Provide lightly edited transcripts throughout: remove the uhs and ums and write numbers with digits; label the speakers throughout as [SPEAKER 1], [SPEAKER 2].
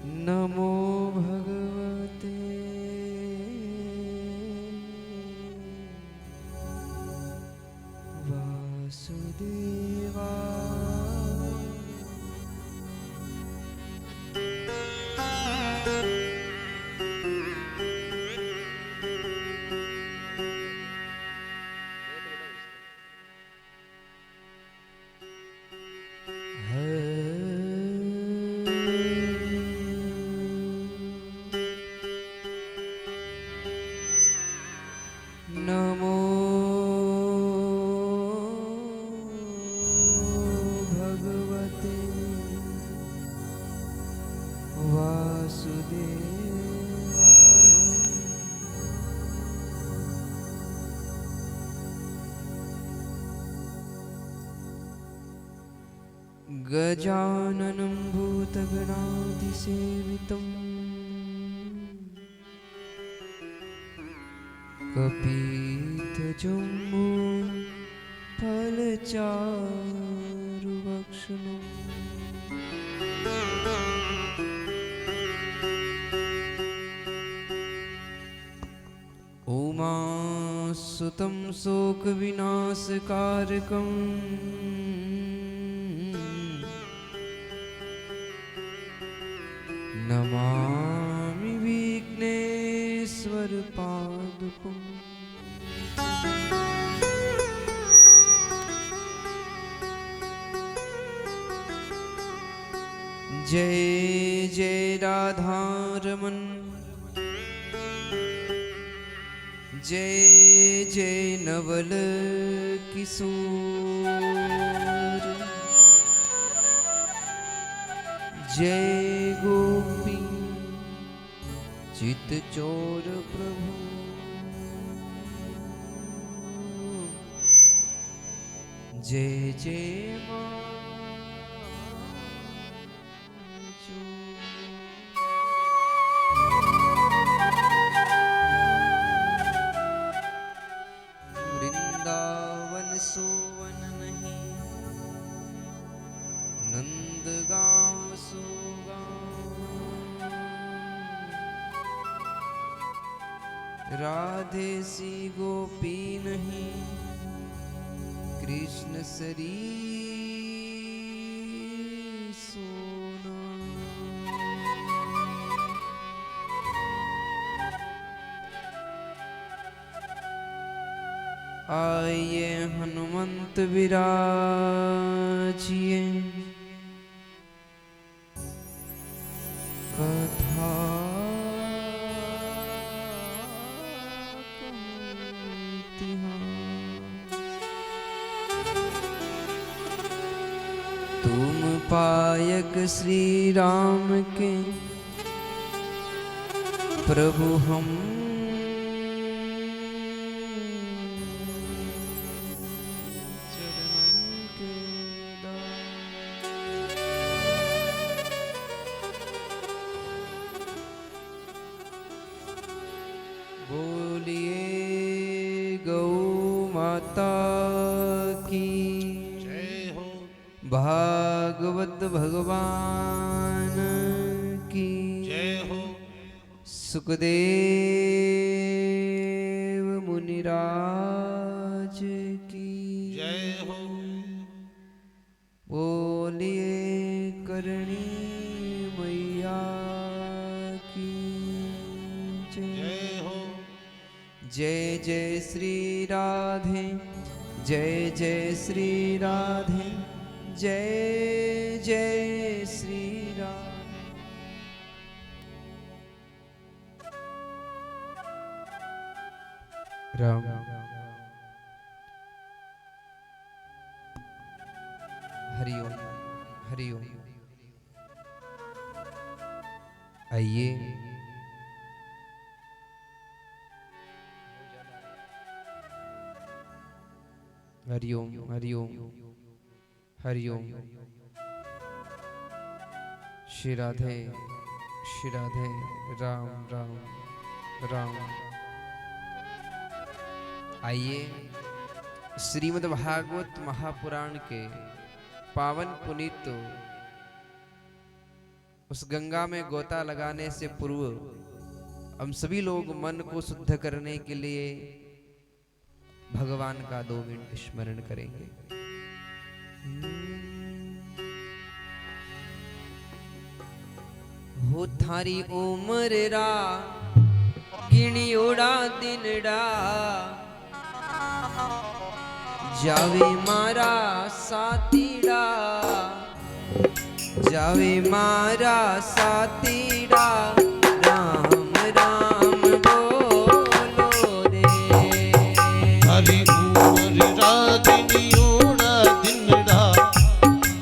[SPEAKER 1] नमो भगवते वासुदेवाय। नमो भगवते वासुदेवाय। गजाननं भूतगणाधिसेवितं कपीतजम्बो फलचारुभक्षणम् उमासुतं शोकविनाशकारकम् नमामि विघ्नेश्वरपादुकम्। जय जय राधारमण, जय जय नवल किशोर, जय गोपी चित चोर प्रभु। जय जय वृंदावन सोवन नहीं, नंद गाँव सो गाँव। राधे सी गोपी नहीं, कृष्ण शरीर सोना। आइए हनुमंत विराजिए, कथा तुम पायक श्री राम के प्रभु हम चरणन के दास। बोलिए गौ माता की, भागवत भगवान की
[SPEAKER 2] जय हो।
[SPEAKER 1] सुखदेव मुनिराज की
[SPEAKER 2] जय हो।
[SPEAKER 1] बोलिए करणी मैया की जय।
[SPEAKER 2] जय हो।
[SPEAKER 1] जय जय श्री राधे, जय जय श्री राधे, जय जय श्री राम। राम हरिओम हरिओम। आइए हरिओम हरिओम हरिओम। श्री राधे राम राम राम। आइए श्रीमद् भागवत महापुराण के पावन पुनीत उस गंगा में गोता लगाने से पूर्व हम सभी लोग मन को शुद्ध करने के लिए भगवान का 2 मिनट स्मरण करेंगे। हो थारी उम्र रा गिणियोड़ा दिनड़ा जावे मारा सातीड़ा जावे मारा सातीड़ा राम राम बोलो रे।
[SPEAKER 2] हरि उमर राजनियोड़ा दिनड़ा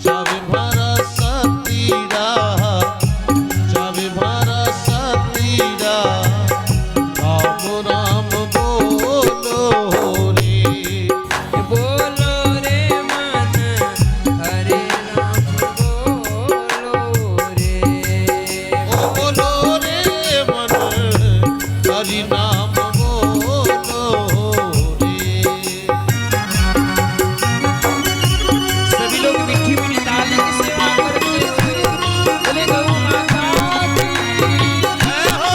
[SPEAKER 2] जावे मारा सातीड़ा जावे मारा सातीड़ा राम राम बोलो रे।
[SPEAKER 1] बोलो रे मन हरे राम बोलो रे।
[SPEAKER 2] ओ बोलो रे मन हरि नाम बोलो रे।
[SPEAKER 1] सभी लोग मीठी मीठी ताली की सेवा करते हुए बोले गौ माता की।
[SPEAKER 2] जय हो।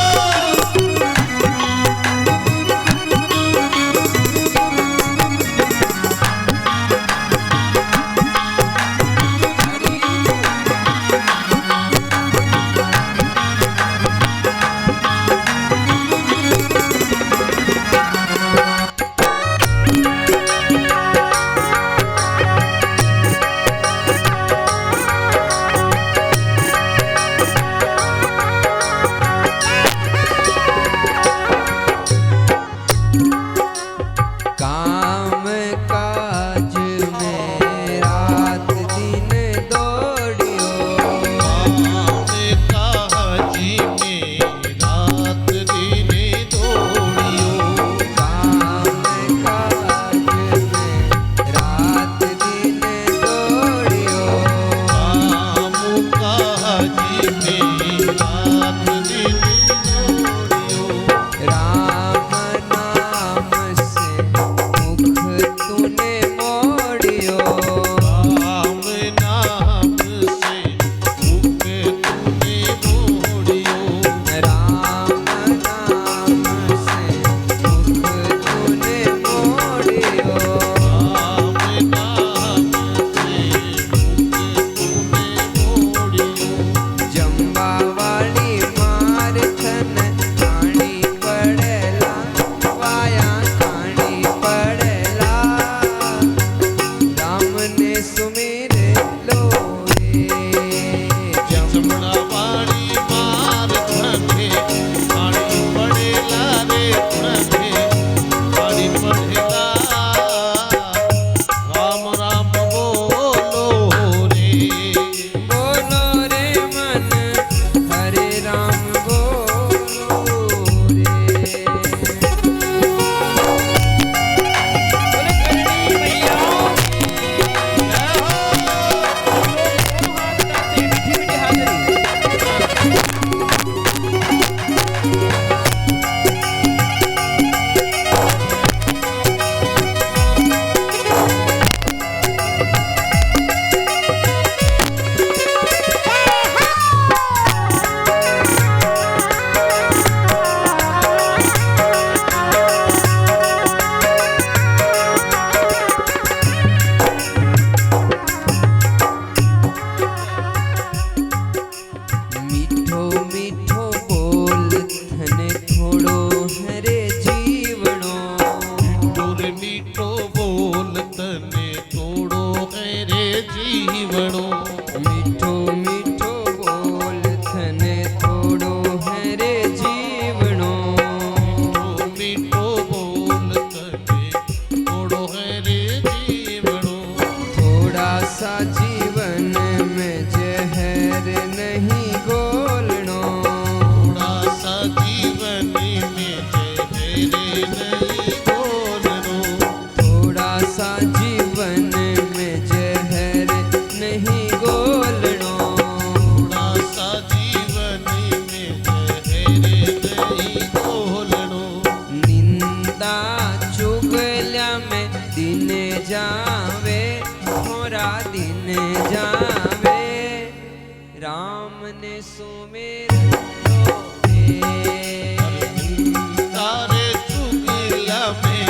[SPEAKER 2] तारे चुगिया में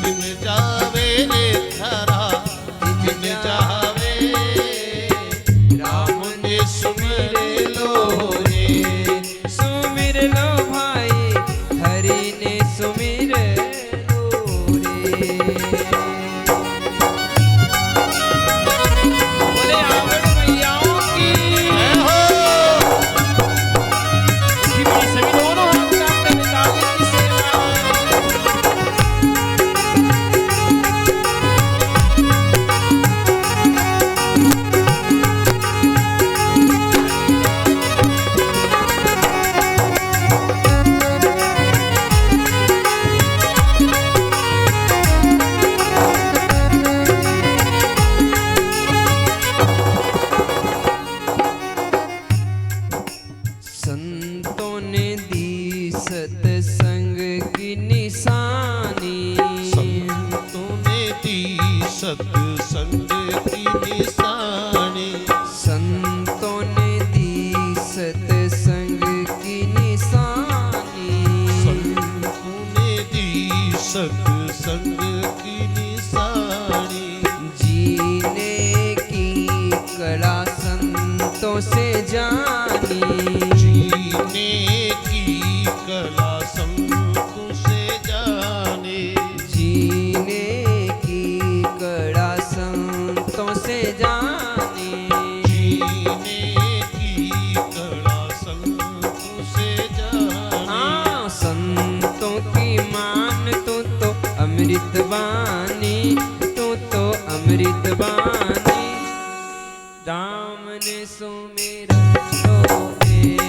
[SPEAKER 2] दिन जावे रे धरा दिन जावे राम ने सुमिरे लो रे
[SPEAKER 1] सुमिर लो भाई हरि ने सुमिर लो रे। बोले आवड़ मैयाओं की सभी दोनों हाथ काटते ताली की सेवा। संतों ने दी सत्संग की निशानी
[SPEAKER 2] संतों ने दी सत्संग की निशानी
[SPEAKER 1] संतों ने दी सत्संग की निशानी
[SPEAKER 2] संतों ने दी सत्संग की निशानी
[SPEAKER 1] जीने की कला संतों से जानी
[SPEAKER 2] जीने की कला संतों से जाने
[SPEAKER 1] जीने की कला संतों से जानी
[SPEAKER 2] जीने की कला संतों से जाने
[SPEAKER 1] हाँ संतों की मान तू तो अमृत वाणी तू तो अमृत वाणी राम ने सुमिर लो रे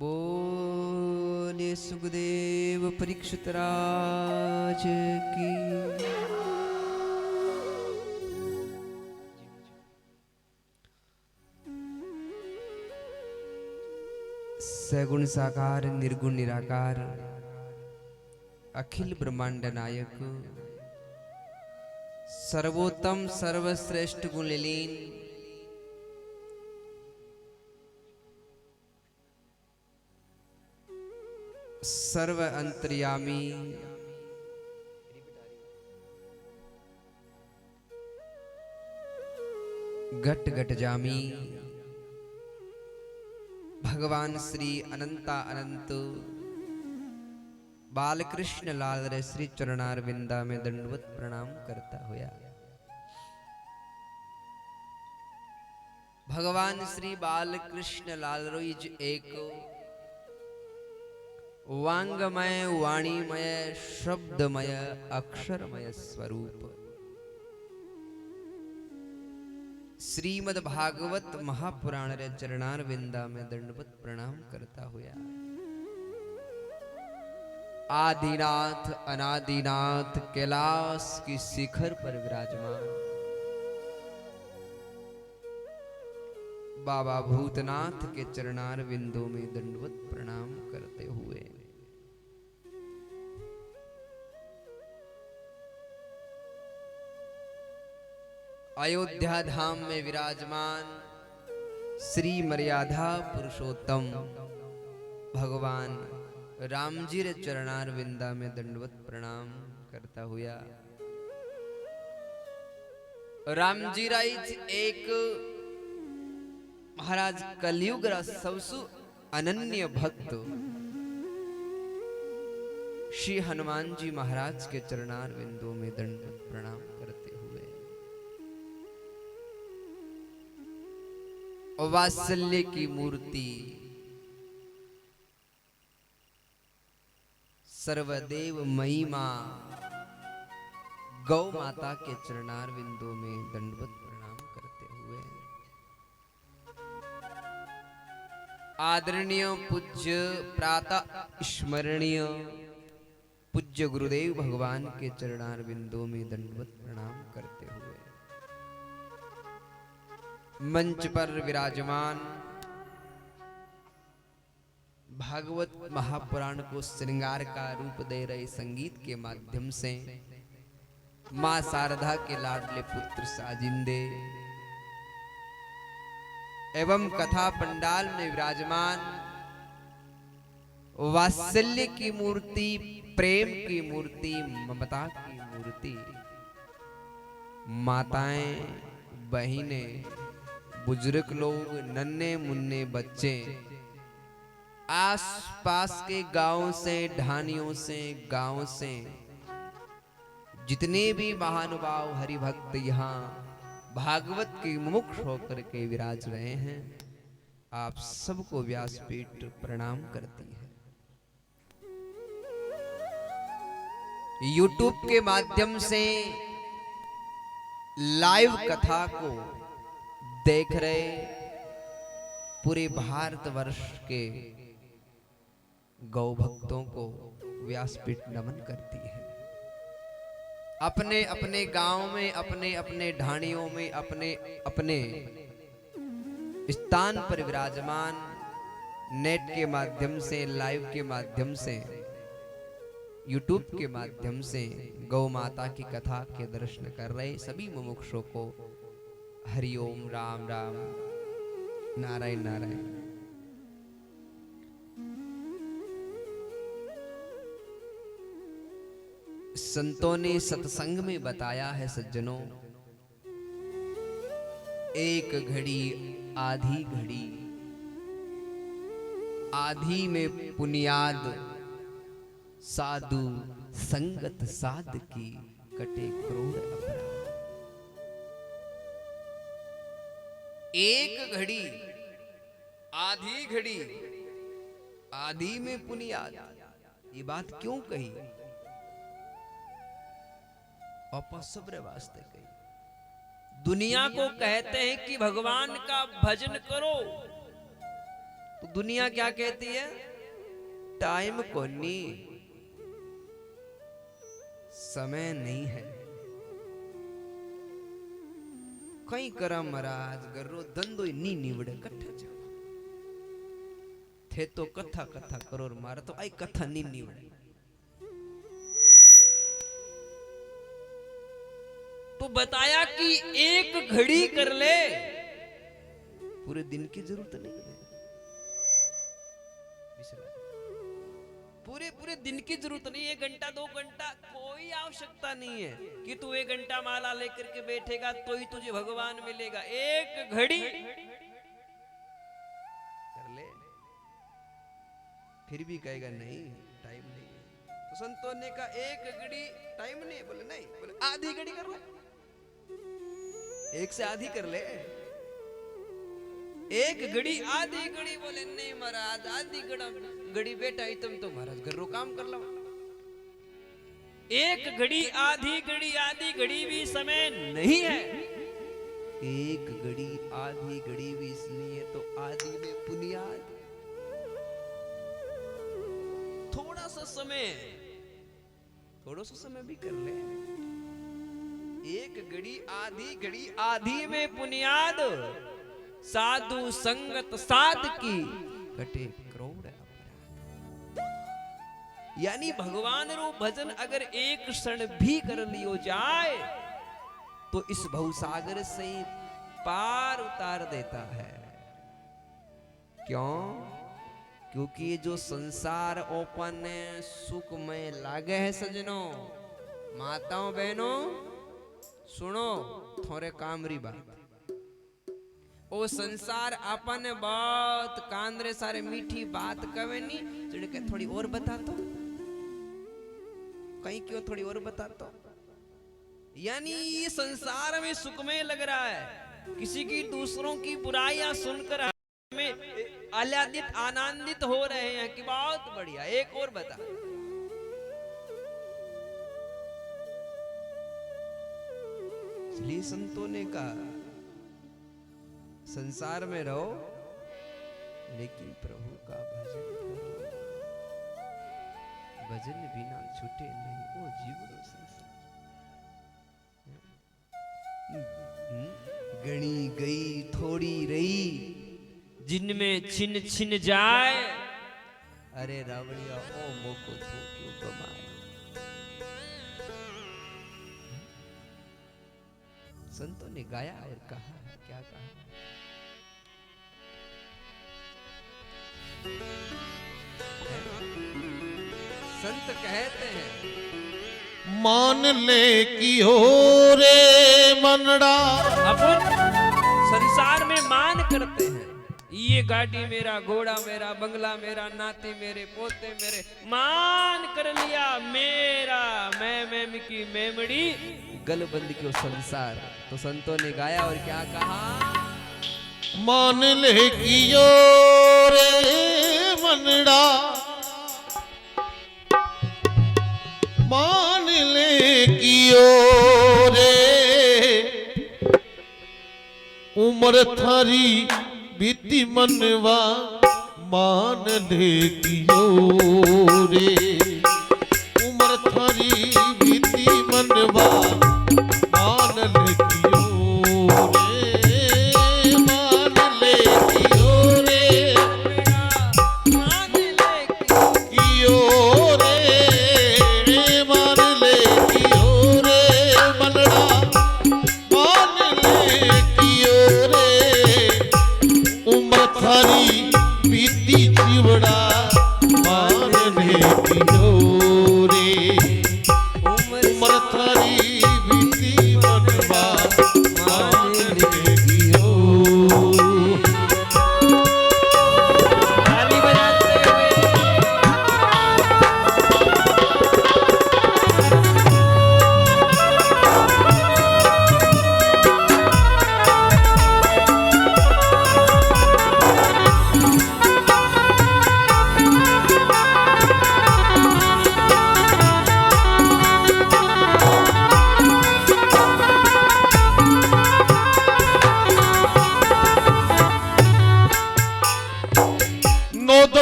[SPEAKER 1] बोले सुखदेव परीक्षित राज की। सगुण साकार निर्गुण निराकार अखिल ब्रह्मांड नायक सर्वोत्तम सर्वश्रेष्ठ गुणलीन सर्व अंतर्यामी घट घट जामी भगवान श्री अनंता अनंत बालकृष्ण लाल रे श्री चरणार विंदा में दंडवत प्रणाम करता हुआ भगवान श्री बालकृष्ण लाल रोज एक वांगमय वाणीमय शब्दमय अक्षरमय स्वरूप श्रीमद् भागवत महापुराण रे चरणार विंदा में दंडवत प्रणाम करता हुआ आदिनाथ अनादिनाथ कैलाश की शिखर पर विराजमान बाबा भूतनाथ के चरणार विंदों में दंडवत प्रणाम करते हुए अयोध्या धाम में विराजमान श्री मर्यादा पुरुषोत्तम भगवान राम जी रे चरणार विंदा में दंडवत प्रणाम करता हुआ राम जी राइज एक महाराज कलयुग रा सबसु अनन्य भक्त श्री हनुमान जी महाराज के चरणार विंदों में दंडवत प्रणाम करते हुए वात्सल्य की मूर्ति सर्वदेव महिमा गौ माता के चरणार विंदों में दंडवत प्रणाम करते हुए आदरणीय पूज्य प्रातः स्मरणीय पूज्य गुरुदेव भगवान के चरणार विंदों में दंडवत प्रणाम करते हुए मंच पर विराजमान भागवत महापुराण को श्रृंगार का रूप दे रहे संगीत के माध्यम से मां शारदा के लाडले पुत्र साजिंदे एवं कथा पंडाल में विराजमान वात्सल्य की मूर्ति प्रेम की मूर्ति ममता की मूर्ति माताएं बहिनें बुजुर्ग लोग नन्हे मुन्ने बच्चे आस पास के गांव से ढानियों से गांव से जितने भी महानुभाव हरिभक्त यहाँ भागवत के मुमुक्ष होकर के विराज रहे हैं आप सबको व्यासपीठ प्रणाम करती है। YouTube के माध्यम से लाइव कथा को देख रहे पूरे भारतवर्ष के गौ भक्तों को व्यासपीठ नमन करती है। अपने अपने गांव में अपने अपने ढाणियों में अपने अपने स्थान पर विराजमान नेट के माध्यम से लाइव के माध्यम से YouTube के माध्यम से गौ माता की कथा के दर्शन कर रहे सभी मुमुक्षों को हरिओम राम राम नारायण नारायण। संतों ने सत्संग में बताया है सज्जनों एक घड़ी आधी घड़ी आधी में पुनियाद साधु संगत साध की कटे क्रोध अपराध। एक घड़ी आधी में पुनियाद ये बात क्यों कही अपसब्र वास्ते कही। दुनिया को कहते हैं कि भगवान का भजन करो तो दुनिया क्या कहती है? टाइम को नहीं, समय नहीं है। कई करा महाराज गरो धंधो नी निवड़े कट्ठा जावा थे तो कथा कथा करो और मारा तो आई कथा नी निवड़े। तो बताया कि एक घड़ी कर ले, पूरे दिन की जरूरत नहीं है। पूरे पूरे दिन की जरूरत नहीं है, 1 घंटा 2 घंटा कोई आवश्यकता नहीं है कि तू 1 घंटा माला लेकर के बैठेगा तो ही तुझे भगवान मिलेगा। एक घड़ी कर ले, फिर भी कहेगा नहीं टाइम नहीं है। तो संतों ने कहा 1 घड़ी टाइम नहीं, बोले नहीं, बोले आधी घड़ी कर ले, 1 से आधी कर ले। 1 घड़ी आधी घड़ी, बोले नहीं महाराज आधी घड़ी बेटा ही तुम तो महाराज घर रो काम कर लो। 1 घड़ी आधी घड़ी भी समय नहीं है। 1 घड़ी आधी घड़ी भी इसलिए तो आधी में बुनियाद। थोड़ा सा समय भी कर ले। 1 घड़ी आधी में बुनियाद। साधु संगत साध की कटे करोड़ अपराध। यानी भगवान रो भजन अगर 1 क्षण भी कर लियो जाए तो इस भवसागर से पार उतार देता है। क्यों? क्योंकि ये जो संसार ओपन सुखमय लागे है सजनों, माताओं बहनों सुनो थोड़े कामरी बात। ओ संसार अपन बहुत कांदरे सारे मीठी बात कवे नी, चढ़ के थोड़ी और बता तो, कहीं क्यों थोड़ी और बता तो। यानी ये संसार में सुखमय लग रहा है, किसी की दूसरों की बुराइयां सुनकर हमें आह्लादित आनंदित हो रहे हैं कि बहुत बढ़िया, एक और बता। इसलिए संतों ने कहा संसार में रहो लेकिन प्रभु का भजन करो, भजन बिना छूटे नहीं ओ जीवनो संसार। गणी गई थोड़ी रही जिनमें छिन छिन जाए, अरे रावड़िया ओ मोको तो क्यों गमाए। संतों ने गाया और कहा, क्या कहा? संत कहते हैं
[SPEAKER 2] मान ले कि हो रे मनड़ा।
[SPEAKER 1] अपन संसार में मान करते हैं, ये गाड़ी मेरा, घोड़ा मेरा, बंगला मेरा, नाती मेरे, पोते मेरे, मान कर लिया मेरा, मैं की मेमड़ी गलबंद क्यों संसार। तो संतों ने गाया और क्या कहा?
[SPEAKER 2] मान ले कि हो रे मनड़ा, मान ले कि हो रे उम्र थारी बीती मनवा, मान ले कि हो रे उम्र थारी बीती मनवा, मान ले कि हो रे, मान ले कि हो रे,
[SPEAKER 1] मान ले
[SPEAKER 2] कि हो रे, मान ले कि हो रे मनड़ा, मान ले कि हो रे उम्र थारी बीती जीवड़ा, मान ले कि हो रे उम्र थारी बीती मनवा, मान ले कि हो।
[SPEAKER 1] ताली बजाते हुए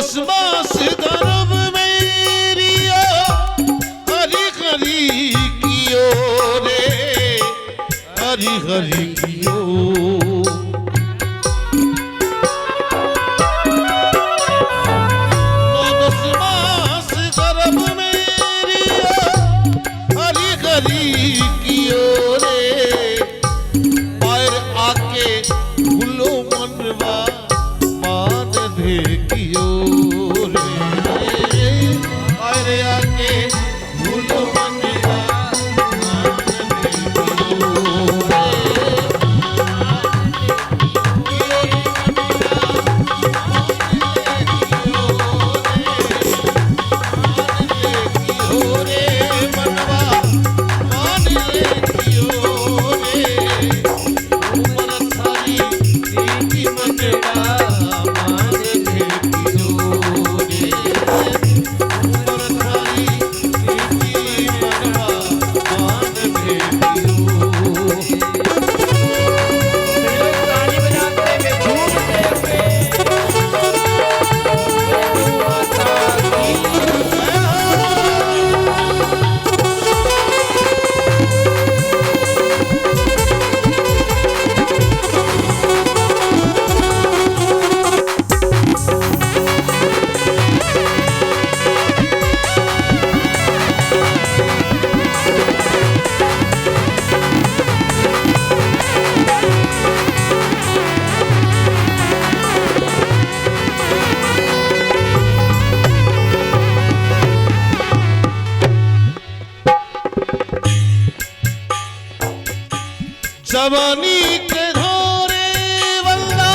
[SPEAKER 2] दस मास गर्भ मेरियो हरि हरि कियो रे हरि हरि कियो। 10 मास गर्भ मेरियो हरि हरि कियो रे पैर आके भूलो मनवा मान दे कियो रे पैर आके भूलो मनवा मान दे कियो रे जवानी के धोरे वल्ला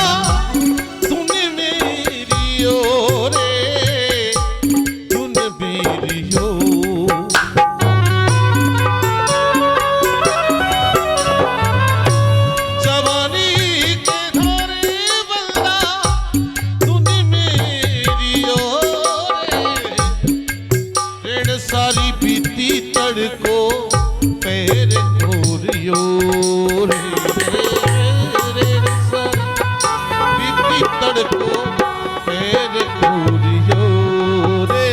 [SPEAKER 2] तूने मेरी ओ रे तूने मेरी ओ। जवानी के धोरे वल्ला तूने मेरी ओ रे ऋण सारी बीती तड़को पैर घोरियो रे तड़को पैर घोरियो रे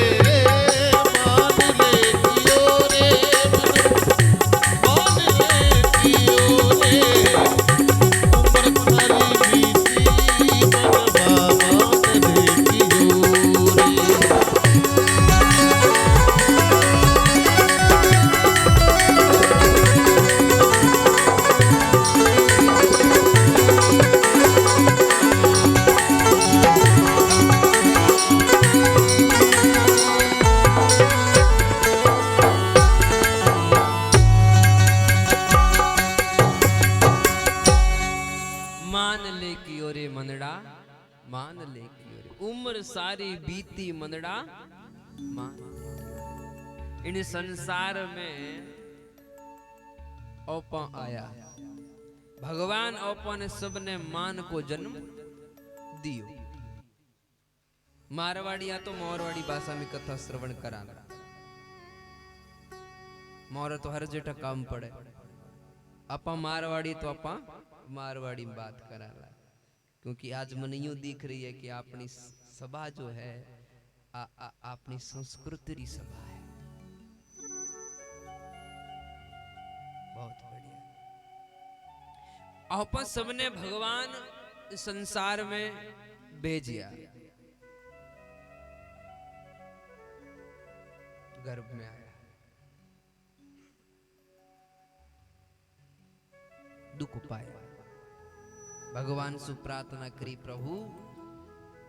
[SPEAKER 2] मान ले कियो रे मान ले कियो रे उम्र थारी बीती मनवा मान ले कियो रे।
[SPEAKER 1] मान ले कियो रे मनड़ा मान ले कियो रे उम्र सारी बीती मनड़ा मान ले कियो। इन संसार में ओपा आया भगवान ओपा ने सबने मान को जन्म दियो। मारवाड़िया तो मोरवाड़ी भाषा में कथा श्रवण कराना मोर तो हर जेठा काम पड़े अपा मारवाड़ी तो अपा मारवाड़ी में बात कराला क्योंकि आज मन यूं दिख रही है कि अपनी सभा जो है अपनी संस्कृति री सभा है। बहुत बढ़िया। अपन सबने भगवान संसार में भेजिया गर्भ में आया दुख पाया भगवान से प्रार्थना करी प्रभु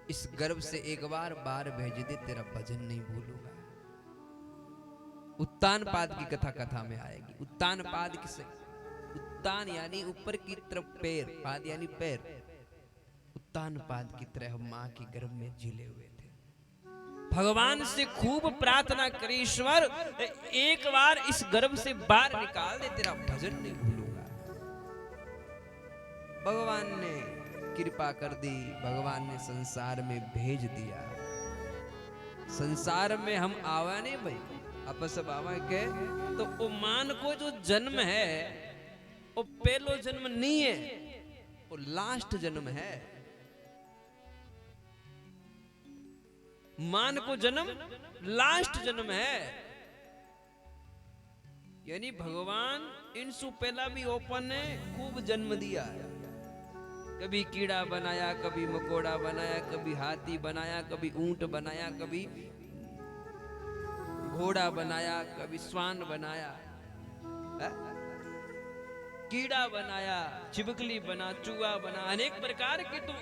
[SPEAKER 1] इस गर्भ से एक बार भेज दे तेरा भजन नहीं भूलूंगा। उत्तान पाद की कथा में आएगी। उत्तान पाद किसे उत्तान यानी ऊपर की तरफ पैर पाद यानी पैर उत्तान पाद की तरह हम मां के गर्भ में झीले हुए थे। भगवान से खूब प्रार्थना करी ईश्वर एक बार इस गर्भ से बाहर निकाल दे तेरा भजन नहीं भूलूंगा। भगवान ने कृपा कर दी भगवान ने संसार में भेज दिया। संसार में हम आवा नहीं भाई आप सब आवा के तो वो मान को जो जन्म है वो पहलो जन्म नहीं है वो लास्ट जन्म है। मान को जन्म लास्ट जन्म है। यानी भगवान इनसु पहला भी ओपन है, खूब जन्म दिया है। कभी कीड़ा बनाया, कभी मकोड़ा बनाया, कभी हाथी बनाया, कभी ऊंट बनाया, कभी घोड़ा बनाया, कभी श्वान बनाया, कीड़ा बनाया, छिपकली बना, चूहा बना, अनेक प्रकार के तो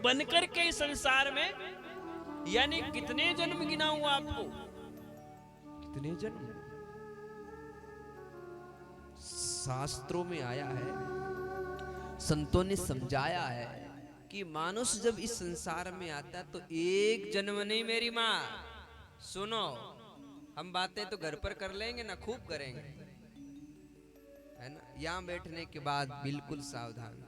[SPEAKER 1] बनकर के इस संसार में। यानी कितने जन्म गिनाऊं आपको, कितने जन्म। शास्त्रों में आया है, संतों ने समझाया है कि मानुष जब इस संसार में आता है तो एक जन्म नहीं मेरी माँ। सुनो, हम बातें तो घर पर कर लेंगे ना, खूब करेंगे, है ना। यहां बैठने के बाद बिल्कुल सावधान।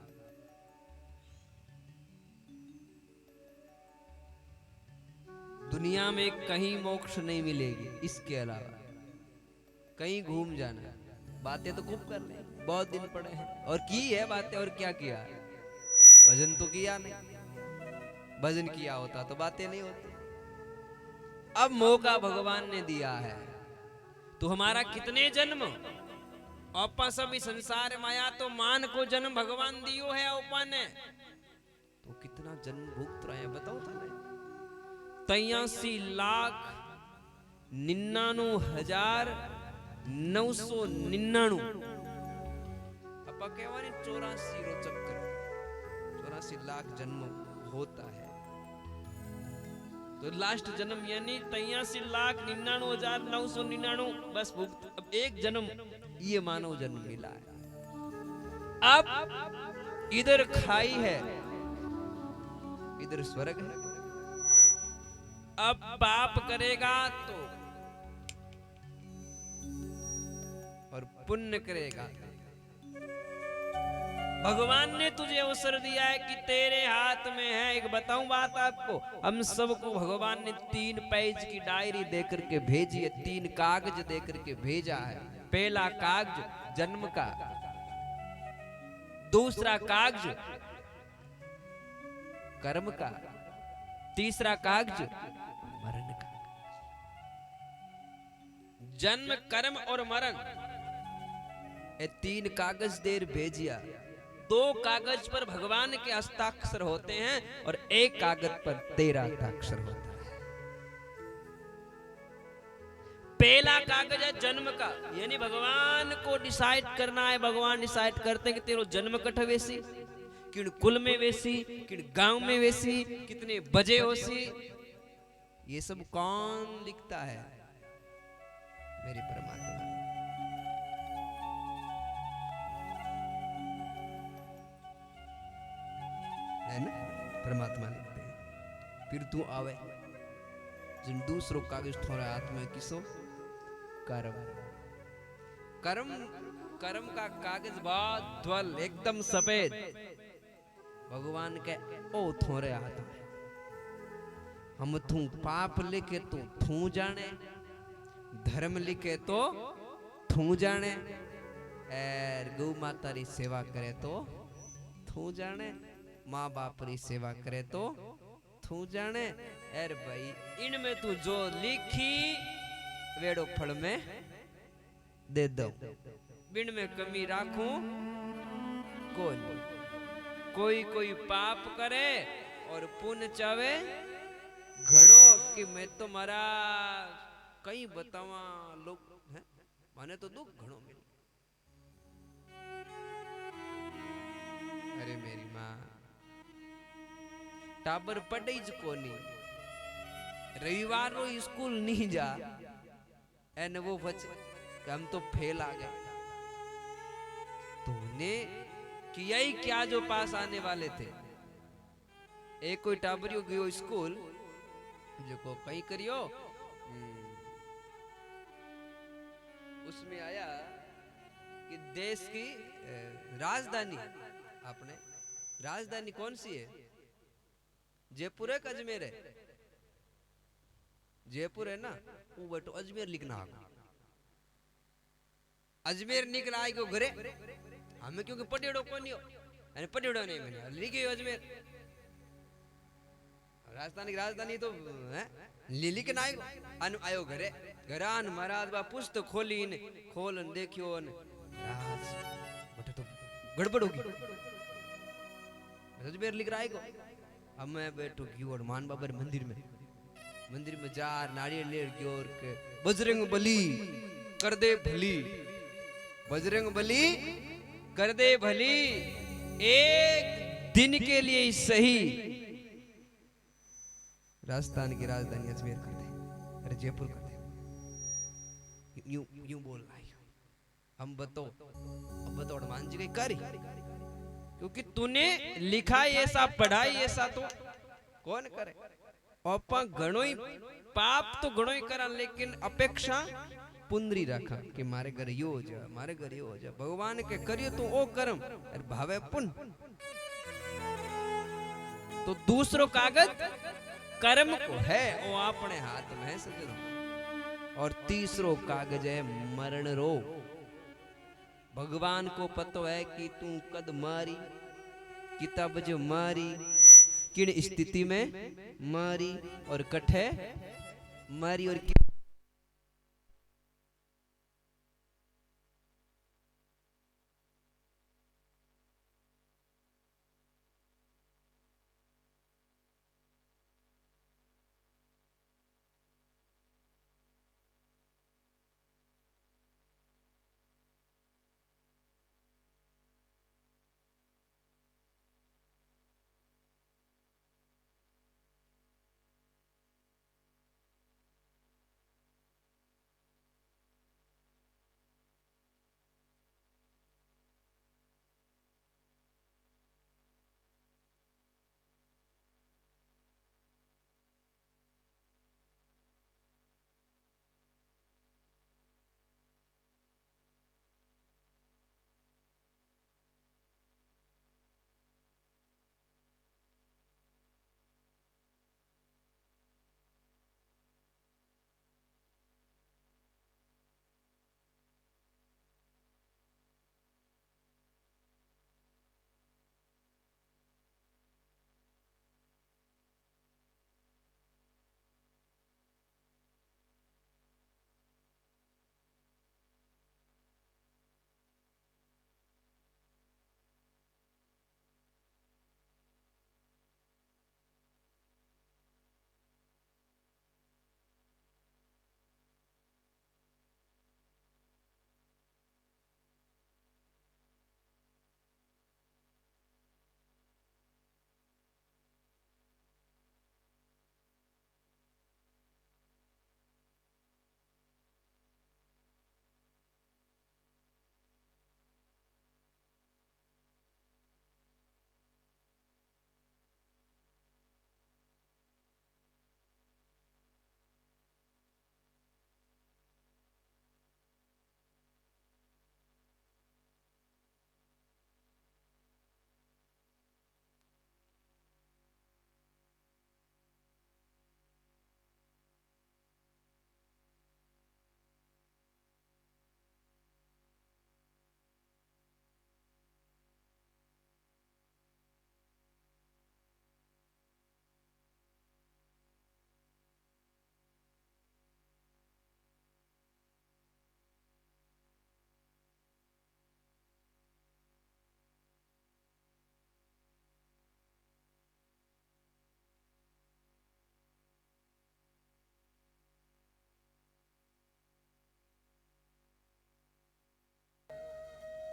[SPEAKER 1] दुनिया में कहीं मोक्ष नहीं मिलेगी, इसके अलावा कहीं घूम जाना। बातें तो खूब कर ले, बहुत दिन पड़े हैं और की है बातें, और क्या किया है। भजन तो किया नहीं, भजन किया होता तो बातें नहीं होती। अब मौका भगवान ने दिया है, तो हमारा कितने जन्म औपा सभी संसार माया, तो मान को जन्म भगवान दियो है औपा ने, तो कितना जन्म भुगत रहे हैं बताओ तो। 83,99,999 अपा कहवानी 84 रो चक्कर, 84 लाख जन्म होता है। तो लास्ट जन्म यानी 83,99,999 बस भुगत। अब एक जन्म ये मानव जन्म मिला है। अब इधर खाई है, इधर स्वर्ग है। अब पाप करेगा तो और पुण्य करेगा। भगवान ने तुझे अवसर दिया है कि तेरे हाथ में है। एक बताऊं बात आपको, हम सबको भगवान ने 3 पेज की डायरी देकर के भेजी है, 3 कागज देकर के भेजा है। पहला कागज जन्म का, दूसरा कागज कर्म का, तीसरा कागज मरण का। जन्म, कर्म और मरण, ये 3 कागज देर भेजिया। 2 कागज पर भगवान के हस्ताक्षर होते हैं और 1 कागज पर तेरा हस्ताक्षर होता है। पहला कागज है जन्म का, यानी भगवान को डिसाइड करना है। भगवान डिसाइड करते हैं कि तेरो जन्म कठ वेसी, किन कुल में वेसी, किन गांव में वेसी, कितने बजे होसी, ये सब कौन लिखता है? मेरी परमात्मा। है ना, परमात्मा लिखते हैं। फिर तू आवे जिन दूसरों कागज थोड़ा हाथ में किसो कर्म। कर्म, कर्म का कागज बहुत ध्वल एकदम सफेद। भगवान के ओ थोड़े हाथ में। हम तू पाप लिखे तो थू जाने, धर्म लिखे तो थू जाने, और गौ माता री सेवा करे तो थू जाने, माँ बाप री सेवा करे तो थू जाने। एर भाई इनमें तू जो लिखी वेड़ो फल में दे दो, बिन में कमी राखूं कोई कोई पाप करे और पुण्य चावे घणो कि मैं तो मारा कई बतावा लोग हैं, माने तो दुख घणो मिले। अरे मेरी माँ, टाबर पढ़े ज कोनी, रविवार रो स्कूल नहीं जा, एन वो बच कि हम तो फेल आ गए। तूने किया ही क्या जो पास आने वाले थे? एक कोई टाबरियो गयो स्कूल, जो को कहीं करियो, उसमें आया कि देश की राजधानी, आपने राजधानी कौन सी है? जयपुर है कि अजमेर है? जयपुर है ना, वो बेटो अजमेर लिखना होगा। अजमेर निकल आएगो घरे, हमें क्योंकि पटेड़ो को नहीं हो, पटेड़ो नहीं मैंने लिखे अजमेर। राजस्थान की राजधानी तो है लीली के नाय अन आयो घरे घरान महाराज बा पुस्तक खोली ने खोलन देखियो ने राज बटे तो गड़बड़ होगी रजबेर लिख रहा है को अब मैं बैठो गयो हनुमान बाबा मंदिर में जार नारियल ले गयो और के बजरंग बली कर दे भली बजरंग बली कर दे भली एक दिन के लिए ही सही राजस्थान की राजधानी अजमेर कर दे अरे जयपुर कर दे यूं यूं बोल रहा है हम बताओ अब बताओ हनुमान जी कहीं कर क्योंकि तूने लिखा ऐसा पढ़ाई ऐसा तो कौन करे ओपा घणो ही पाप तो घणो ही करा लेकिन अपेक्षा पुंदरी रखा कि मारे घर यो हो जा मारे घर यो हो जा भगवान के करियो तो ओ कर्म अरे भावे पुन तो दूसरो कागज कर्म को है वो अपने हाथ में है सजनो और तीसरो कागज है मरण रो भगवान को पतो है कि तू कद मारी किताब जो मारी किन स्थिति में मारी और कठे मारी और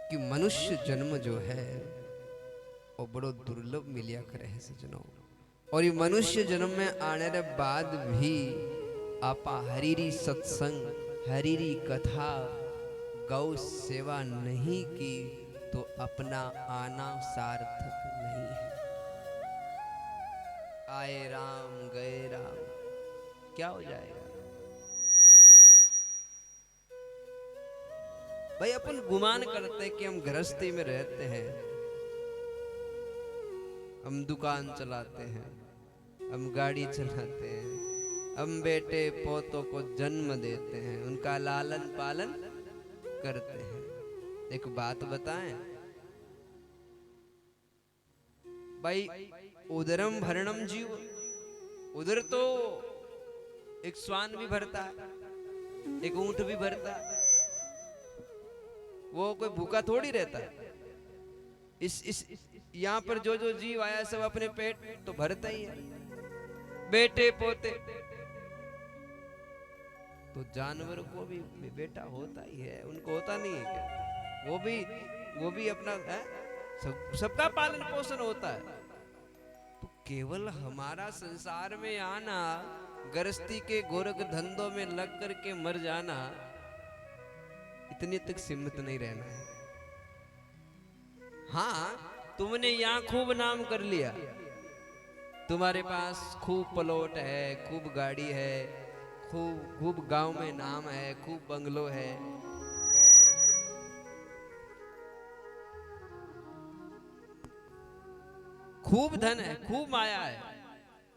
[SPEAKER 1] कि मनुष्य जन्म जो है वो बड़ो दुर्लभ मिलिया करे है सजनों और ये मनुष्य जन्म में आने के बाद भी आपा हरीरी सत्संग हरीरी कथा गौ सेवा नहीं की तो अपना आना सार्थक नहीं है। आए राम गए राम क्या हो जाएगा भाई। अपन गुमान करते हैं कि हम गृहस्थी में रहते हैं, हम दुकान चलाते हैं, हम गाड़ी चलाते हैं, हम बेटे पोतों को जन्म देते हैं, उनका लालन पालन करते हैं। एक बात बताएं भाई, उदरम भरणम जीव उधर तो एक श्वान भी भरता है, एक ऊंट भी भरता है, वो कोई भूखा थोड़ी रहता है। इस यहाँ पर जो जो जीव आया सब अपने पेट तो भरता ही है, बेटे पोते। तो जानवर को भी बेटा होता ही है, उनको होता नहीं है क्या? वो भी अपना है, सबका पालन पोषण होता है। तो केवल हमारा संसार में आना, गृहस्थी के गोरख धंधों में लग करके मर जाना, इतने तक सीमित नहीं रहना है। हाँ, तुमने यहां खूब नाम कर लिया, तुम्हारे पास खूब प्लॉट है, खूब गाड़ी है, खूब गांव में नाम है, खूब बंगलो है, खूब धन है, खूब माया है,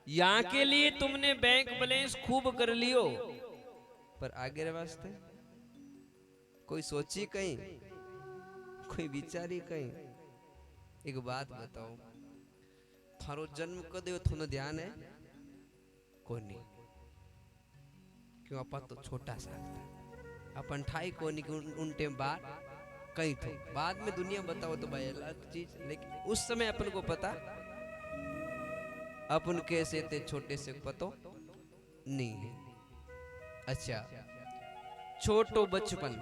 [SPEAKER 1] यहां के लिए तुमने बैंक बैलेंस खूब कर लियो, पर आगे वास्ते कोई सोची कहीं, कोई विचारी कहीं? एक बात बताओ, थारो जन्म कदे थोनो ध्यान है? कोनी। क्यों? अपन तो छोटा सा था, अपन ठाई कोनी कि उन टेम बाद कहीं थे, बाद में दुनिया बताओ तो भाई अलग चीज, लेकिन उस समय अपन को पता, अपन कैसे थे छोटे से पतो नहीं है। अच्छा, छोटो बचपन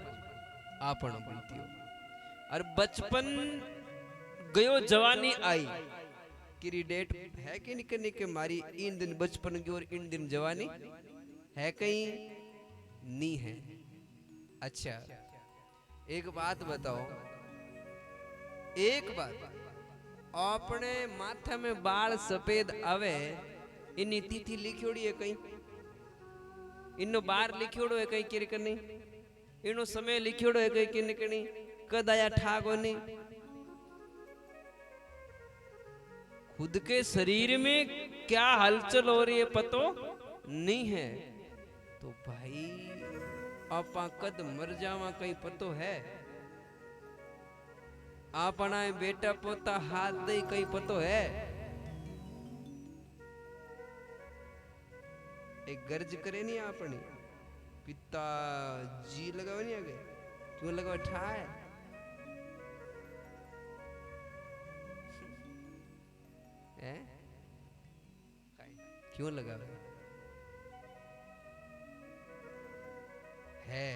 [SPEAKER 1] आपण बीतियो, और बचपन गयो, जवानी आई, कि डेट है कि निके निके मारी इन दिन बचपन की और इन दिन जवानी है कहीं नहीं है। अच्छा, एक बात बताओ, एक बात, अपने माथे में बाल सफेद आवे, इन्नी तिथि लिखोड़ी है कहीं, इन्नो बार लिखोड़ो है कहीं कि नहीं, इनो समय लिखोड़ो है कहीं कि नहीं, कदाया ठागो नहीं, खुद के शरीर में क्या हलचल हो रही है पतो नहीं है। तो भाई आपा कद मर जावा कहीं पतो है? आपना बेटा पोता हाथ दे कहीं पतो है? एक गर्ज करे नहीं अपनी, पिता जी लगावे नहीं आगे, क्यों लगावे ठाए? क्यों लगावे? है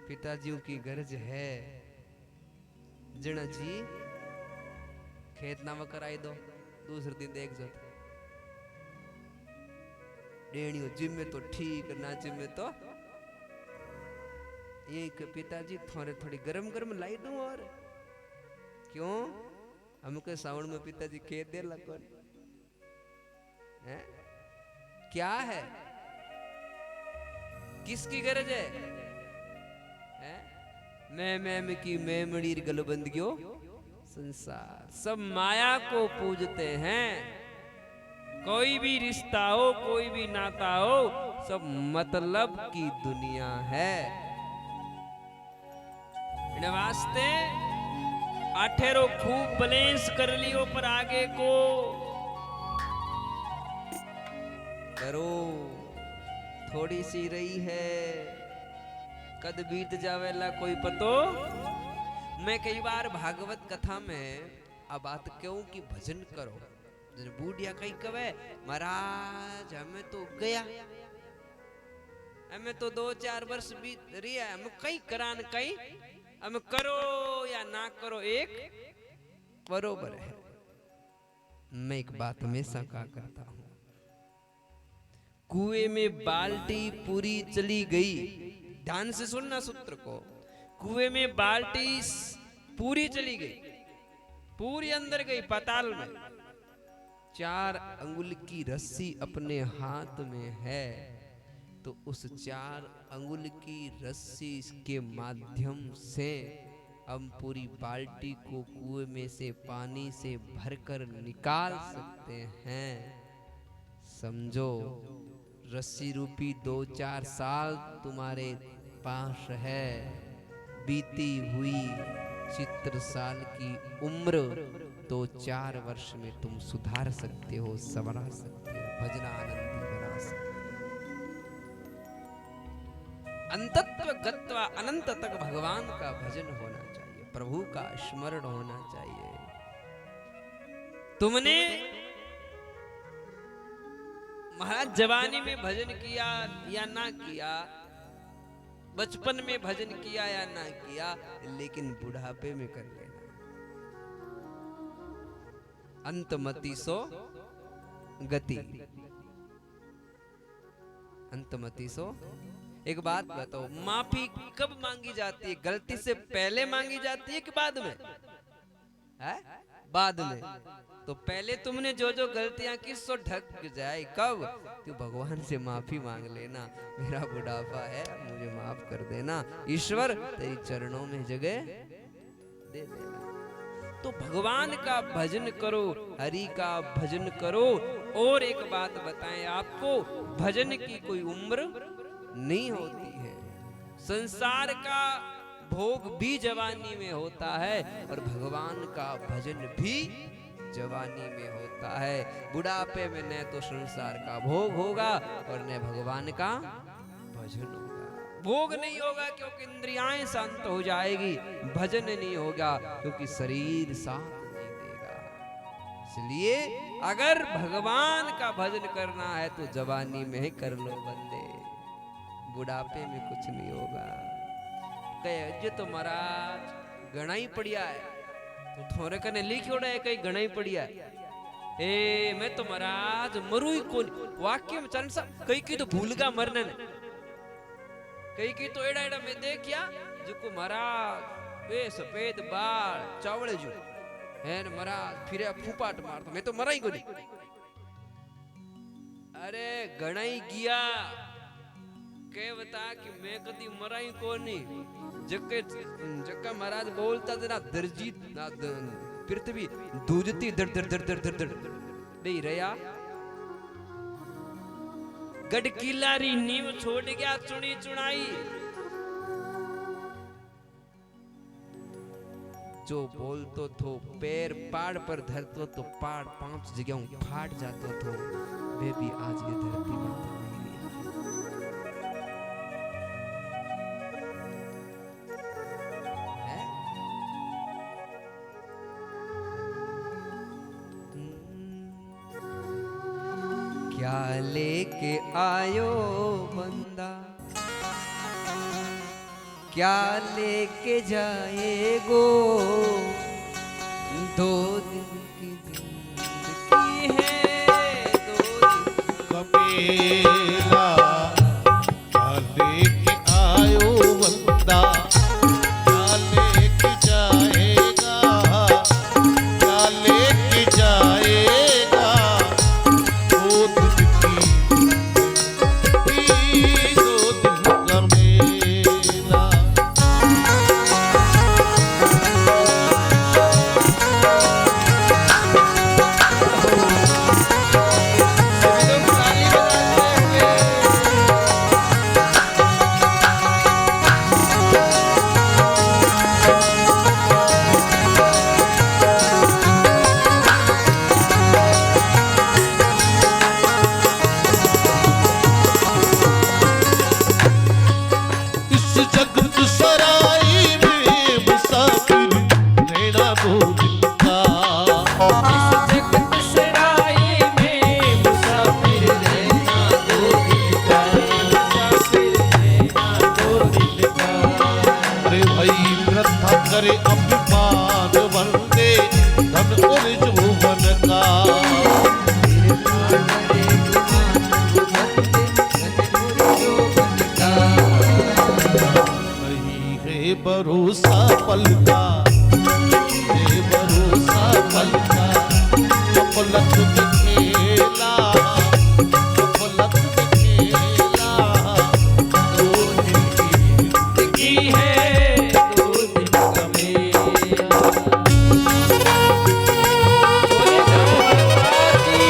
[SPEAKER 1] पिताजियों की गरज है, जना जी खेत नाम कराई दो, दूसरे दिन देख जो डेणियों जिम्मे तो ठीक, ना जिम्मे तो एक पिताजी थोड़े थोड़ी गरम गरम लाई दूं, और क्यों? हमको सावन में पिताजी खेत दे लगो है? क्या है, किसकी गरज है? मैं की मैं मणिर गलबंदियो, संसार सब माया को पूजते हैं। कोई भी रिश्ता हो, कोई भी नाता हो, सब मतलब की दुनिया है। इन वास्ते आठेरो खूब बैलेंस कर लियो, पर आगे को करो, थोड़ी सी रही है, कद बीत जावेला कोई पतो। मैं कई बार भागवत कथा में आ बात कहूं कि भजन करो, जन बूढ़िया कहीं कवे महाराज हमें तो गया, हमें तो 2-4 वर्ष बीत रिया, हम कहीं करान कहीं, हम करो या ना करो एक बरोबर है। मैं एक बात हमेशा कहा करता हूं, कुएं में बाल्टी पूरी चली गई, ध्यान से सुनना सूत्र को, कुएं में बाल्टी पूरी चली गई, पूरी अंदर गई पाताल में, 4 अंगुल की रस्सी अपने हाथ में है, तो उस 4 अंगुल की रस्सी के माध्यम से हम पूरी बाल्टी को कुएं में से पानी से भरकर निकाल सकते हैं। समझो, रस्सी रूपी 2-4 साल तुम्हारे पास है, बीती हुई 70 साल की उम्र 2-4 वर्ष में तुम सुधार सकते हो, संवरा सकते हो, भजनानंदी बना सकते हो। अंतत्व गत्वा अनंत तक भगवान का भजन होना चाहिए, प्रभु का स्मरण होना चाहिए। तुमने महाराज जवानी में भजन किया या ना किया, बचपन में भजन किया या ना किया, लेकिन बुढ़ापे में कर लेना। अंतमति सो गति, अंतमति सो। एक बात बताओ, माफी कब मांगी जाती है? गलती से पहले मांगी जाती है कि बाद में? है बाद में। तो पहले तुमने जो जो गलतियां की सो ढक जाए। कब? तू भगवान से माफी मांग लेना, मेरा बुढ़ापा है, मुझे माफ कर देना, ईश्वर तेरी चरणों में जगह दे देना। तो भगवान का भजन करो, हरि का भजन करो। और एक बात बताएं आपको, भजन की कोई उम्र नहीं होती है। संसार का भोग भी जवानी में होता है और भगवान का भजन भी जवानी में होता है। बुढ़ापे में न तो संसार का भोग होगा और न भगवान का भजन होगा। भोग नहीं होगा क्योंकि इंद्रियाएं शांत हो जाएगी, भजन नहीं होगा क्योंकि शरीर साथ नहीं देगा। इसलिए अगर भगवान का भजन करना है तो जवानी में ही कर लो बंदे, बुढ़ापे में कुछ नहीं होगा। कहे तो महाराज घना ही पड़िया है, तो थोड़े कने लिखियो है कहीं घना ही पड़िया है। ए मैं तो महाराज मरू ही कौन। वाक्य में चरण सा कई की तो भूलगा मरने ने, कई की तो एड़ा एड़ा में देखिया जिको महाराज वे सफेद बाल चावड़े जो है न महाराज फिर फूपाट मारता, मैं तो मरा ही कोनी। अरे घना ही गया के बता कि मैं कदी मराई कोनी। जक्का महाराज बोलता था ना, दर्जी ना पृथ्वी दूजती दर दर दर दर दर दर नहीं रहा। गढ़ किलारी नींव छोड़ गया चुनी चुनाई। जो बोलतो थो पैर पाड़ पर धरतो तो पाड़ 5 जगहों फाट जातो थो, वे भी आज ये धरती माता नहीं रही। क्या लेके आयो बंदा, क्या लेके जाएगो, 2 दिन की जिंदगी है, 2 दिन
[SPEAKER 2] कबीला। क्या लेके आयो बंदा, क्या लेके जाएगा, क्या लेके जाएगा, 2 दिन की जिंदगी, 2 दिन का मेला। इस जगत सराय में मुसाफिर रहना 2 दिन का।
[SPEAKER 1] इस जगत सराय में मुसाफिर रहना 2 दिन का, मुसाफिर रहना 2 दिन का।
[SPEAKER 2] अरे भाई वृथा करे अभिमान वंदे धन और यौवन का। नहीं है भरोसा पल का, है भरोसा पल का। पलक में खेला, पलक में खेला, 2 दिन की
[SPEAKER 1] जिंदगी है, 2 दिन का मेला। बोले जाओ हनुमान जी।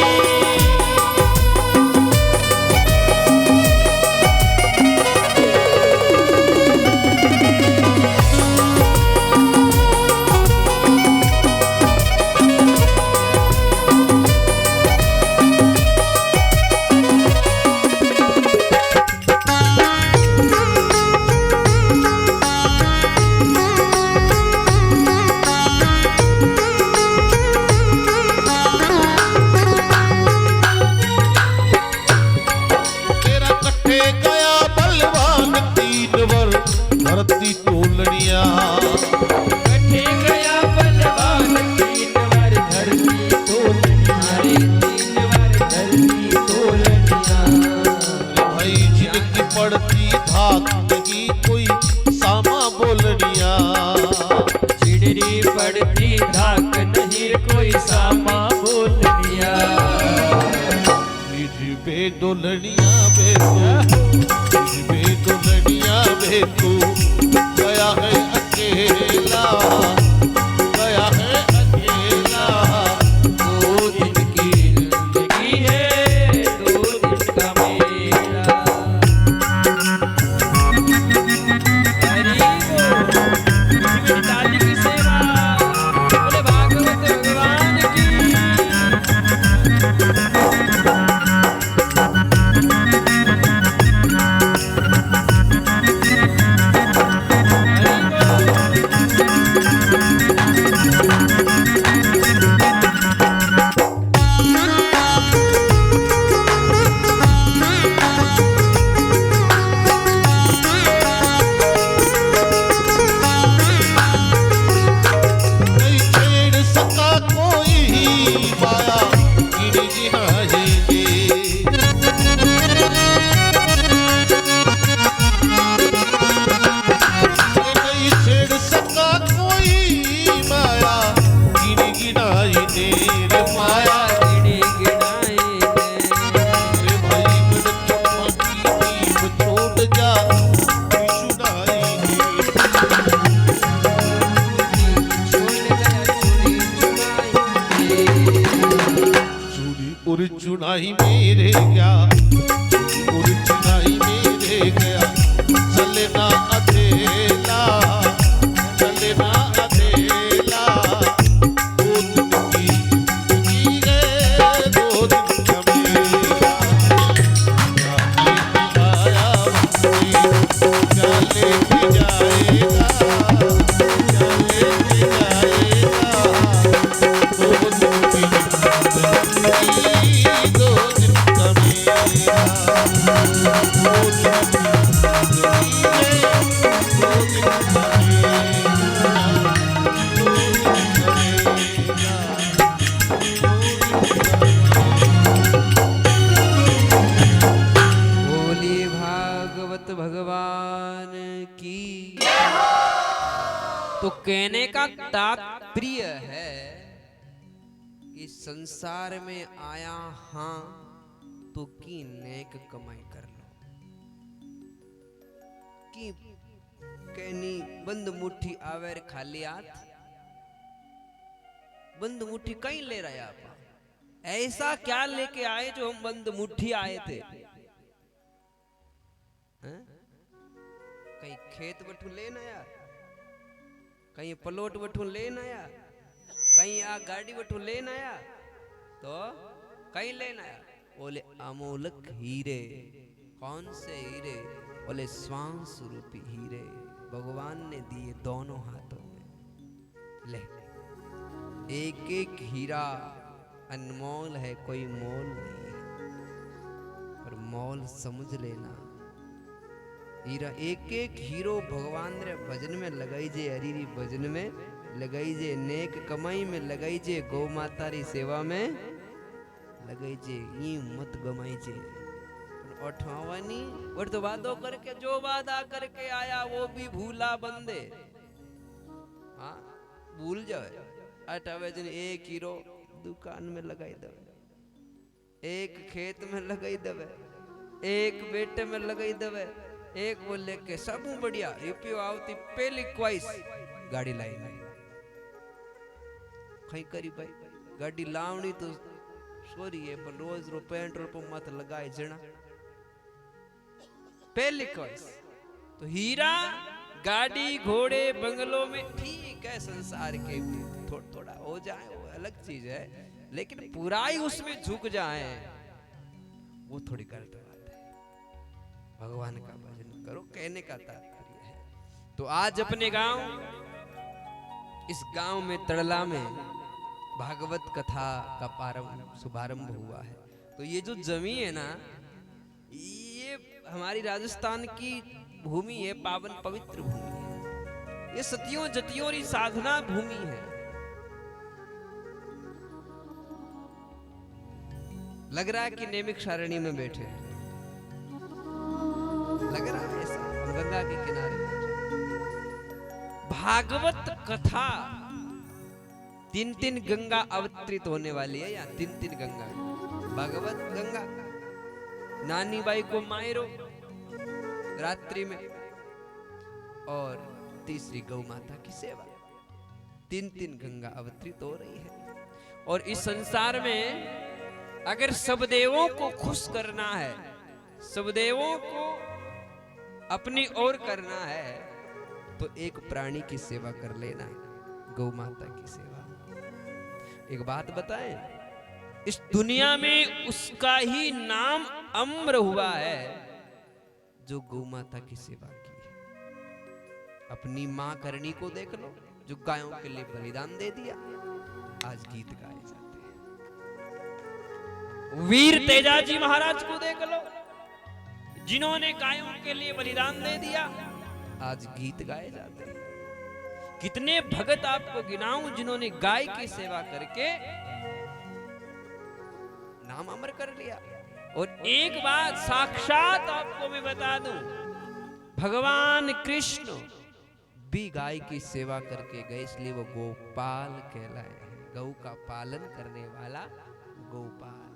[SPEAKER 2] पड़ती धाक नहीं कोई सामा बोलनिया।
[SPEAKER 3] चिड़री पड़ती धाक नहीं कोई सामा बोलनिया।
[SPEAKER 2] मेरी बेदुल्हनिया बे तू, मेरी बेदुल्हनिया बे तू, गया है अकेला, गया है अकेला।
[SPEAKER 3] 2 दिन की जिंदगी है 2 दिन का मेला। हरि बोल ताली की सेवा बोले भागवत भगवान की।
[SPEAKER 2] नहीं छेड़ सका कोई माया गिरी जिहाएंगे। नहीं छेड़ सका कोई माया गिरी गिनाई ने रे माया।
[SPEAKER 3] गिड़ी गिड़ाई
[SPEAKER 2] रे भाई मन चुम्मा की नींव छोड़ जा सुनाई ने। चूड़ी उड़ चुनाई मेरे गया, उड़ चुनाई मेरे गया। चले ना अकेला, चले ना अकेला। 2 दिन की जिंदगी है 2 दिन का मेला। क्या लेके जाएगा, क्या लेके जाएगा। 2 दिन की जिंदगी 2 दिन का मेला। 2 दिन की जिंदगी है 2 दिन का मेला। 2 दिन का मेला। 2 दिन का
[SPEAKER 1] बोली भागवत भगवान की। तो कहने का तात्पर्य है कि संसार में आया हां तो की नेक कमाई कर लो, कि कहनी बंद मुट्ठी आवेर खाली हाथ, बंद मुट्ठी कहीं ले रहा आप। ऐसा क्या लेके आए जो हम बंद मुट्ठी आए थे? हैं? कहीं खेत बठू लेना यार, कहीं प्लॉट बठू लेना यार, कहीं आ गाड़ी बठू लेना यार, तो कहीं लेना यार। बोले अमोलक हीरे। कौन से हीरे? बोले श्वास रूपी हीरे भगवान ने दिए दोनों हाथों में। ले, एक एक हीरा अनमोल है, कोई मोल नहीं है, पर मोल समझ लेना। हीरा एक एक हीरो भगवान रे भजन में लगाई जे, हरीरी भजन में लगाई जे, नेक कमाई में लगाई जे, गौ माता री सेवा में लगाई जे, ये मत गमाई जे। उठावानी और तो वादो करके जो वादा करके आया वो भी भूला बंदे। हाँ भूल जाए। अठावे जन एक हीरो दुकान में लगाई दवे, एक खेत में लगाई दवे, एक बेटे में लगाई दवे, एक बोले के सब बढ़िया रुपयो आवती पहली क्वाइस गाड़ी लाई नहीं कहीं करी भाई। गाड़ी लावनी तो सॉरी है, पर रोज रो पेट्रोल पंप मत लगाए जना पहली क्वाइस। तो हीरा गाड़ी घोड़े बंगलों में ठीक है, संसार के थोड़ा थोड़ा हो जाए वो अलग चीज है, लेकिन पूरा ही उसमें झुक जाए वो थोड़ी गलत बात है। भगवान का भजन करो, कहने का तात्पर्य है। तो आज अपने गांव, इस गांव में तड़ला में भागवत कथा का शुभारंभ हुआ है। तो ये जो जमी है ना, ये हमारी राजस्थान की भूमि है, पावन पवित्र भूमि है, ये सतियों जतियों की साधना भूमि है। लग रहा है कि नैमिष सारणी में बैठे हैं। लग रहा है ऐसा, हम गंगा के किनारे बैठे।
[SPEAKER 3] भागवत कथा
[SPEAKER 1] 3 गंगा अवतरित होने वाली है, यहाँ 3 गंगा, भगवत गंगा,
[SPEAKER 3] नानी बाई को मायरो,
[SPEAKER 1] रात्रि में, और तीसरी गौ माता की सेवा। 3 गंगा अवतरित हो रही है।
[SPEAKER 3] और इस संसार में अगर सब देवों को खुश करना है, सब देवों को अपनी ओर करना है,
[SPEAKER 1] तो एक प्राणी की सेवा कर लेना, गौ माता की सेवा। एक बात बताएं,
[SPEAKER 3] इस दुनिया में उसका ही नाम अम्र हुआ है
[SPEAKER 1] जो गौ माता की सेवा की है। अपनी मां करनी को देख लो, जो गायों के लिए बलिदान दे दिया, आज गीत गाए जाते हैं।
[SPEAKER 3] वीर तेजाजी महाराज को देख लो, जिन्होंने गायों के लिए बलिदान दे दिया,
[SPEAKER 1] आज गीत गाए जाते हैं।
[SPEAKER 3] कितने भगत आपको गिनाऊं जिन्होंने गाय की सेवा करके
[SPEAKER 1] नाम अमर कर लिया।
[SPEAKER 3] और एक बात साक्षात आपको मैं बता दूं, भगवान कृष्ण
[SPEAKER 1] भी गाय की सेवा करके गए, इसलिए वो गोपाल कहलाए हैं। गौ का पालन करने वाला गोपाल।